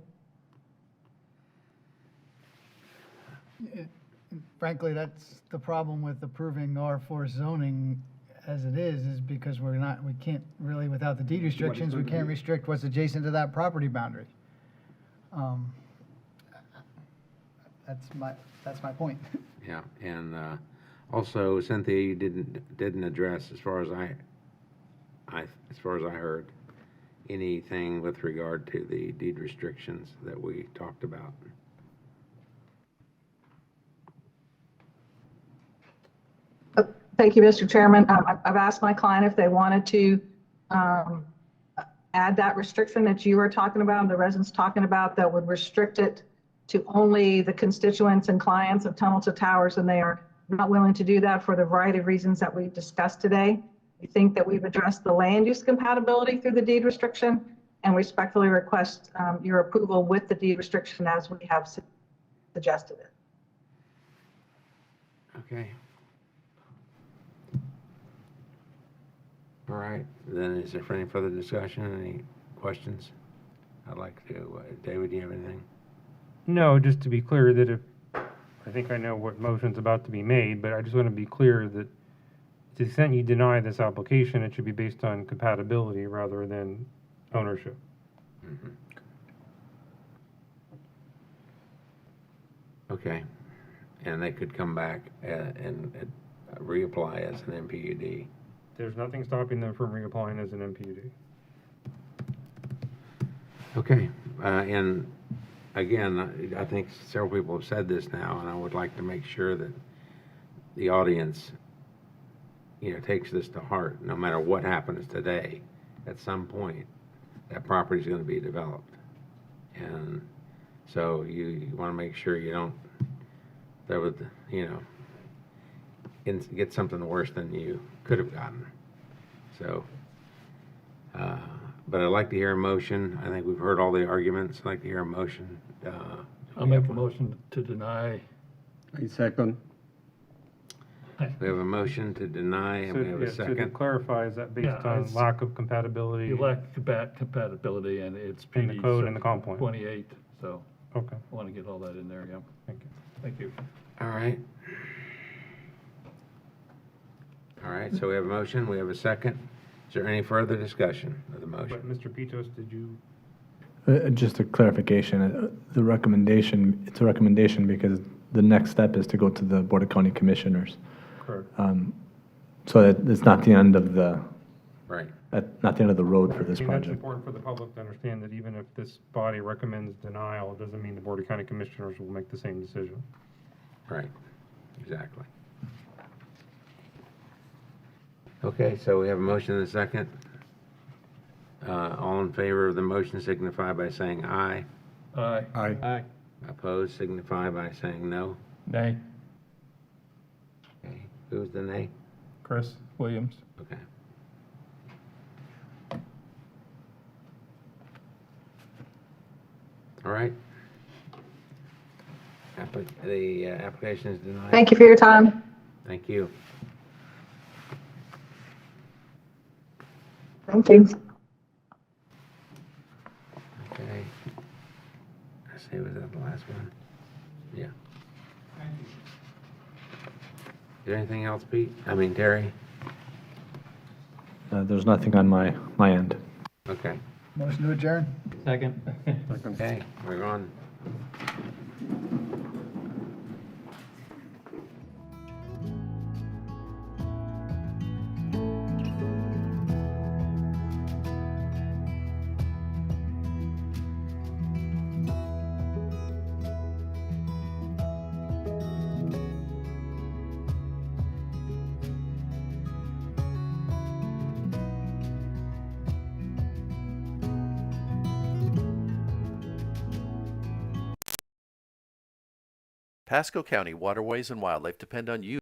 Frankly, that's the problem with approving R4 zoning as it is because we can't really, without the deed restrictions, we can't restrict what's adjacent to that property boundary. That's my point. Yeah, and also, Cynthia, you didn't address, as far as I heard, anything with regard to the deed restrictions that we talked about. Thank you, Mr. Chairman. I've asked my client if they wanted to add that restriction that you were talking about, the residents talking about, that would restrict it to only the constituents and clients of Tunnel to Towers, and they are not willing to do that for the variety of reasons that we've discussed today. We think that we've addressed the land use compatibility through the deed restriction, and respectfully request your approval with the deed restriction as we have suggested it. Okay. All right, then is there any further discussion, any questions? I'd like to, David, do you have anything? No, just to be clear that I think I know what motion's about to be made, but I just want to be clear that to the extent you deny this application, it should be based on compatibility rather than ownership. Mm-hmm. Okay, and they could come back and reapply as an MPUD. There's nothing stopping them from reapplying as an MPUD. Okay, and again, I think several people have said this now, and I would like to make sure that the audience, takes this to heart. No matter what happens today, at some point, that property is going to be developed, and so you want to make sure you don't, get something worse than you could have gotten. So, but I'd like to hear a motion. I think we've heard all the arguments. I'd like to hear a motion. I'll make a motion to deny I second. We have a motion to deny, and we have a So to second. clarify, is that based Yeah, on it's- lack of compatibility? You lack compatibility, and it's In the PD code and the comp plan. 28, so Okay, I want to get all that in there, yeah. thank you. Thank you. All right. All right, so we have a motion, we have a second. Is there any further discussion of the But motion? Mr. Pitos, did you, Just a clarification, the recommendation, it's a recommendation because the next step is to go to the Board of County Commissioners. correct? So that it's not the end of the, Right. not the end of the road for this I mean, that's project. important for the public to understand that even if this body recommends denial, it doesn't mean the Board of County Commissioners will make the same decision. Right, exactly. Okay, so we have a motion and a second. All in favor of the motion signify by saying aye. Aye. Aye. Opposed signify by saying no. Nay. Okay, who's the nay? Chris Williams. Okay. All right. The application is denied. Thank you for your time. Thank you. Thank you. Okay. Let's see, was that the last one? Yeah. Is there anything else, Pete? I mean, Terry? There's nothing on my end. Okay. Motion to adjourn? Second. Okay, we're on. Pasco County Waterways and Wildlife depend on you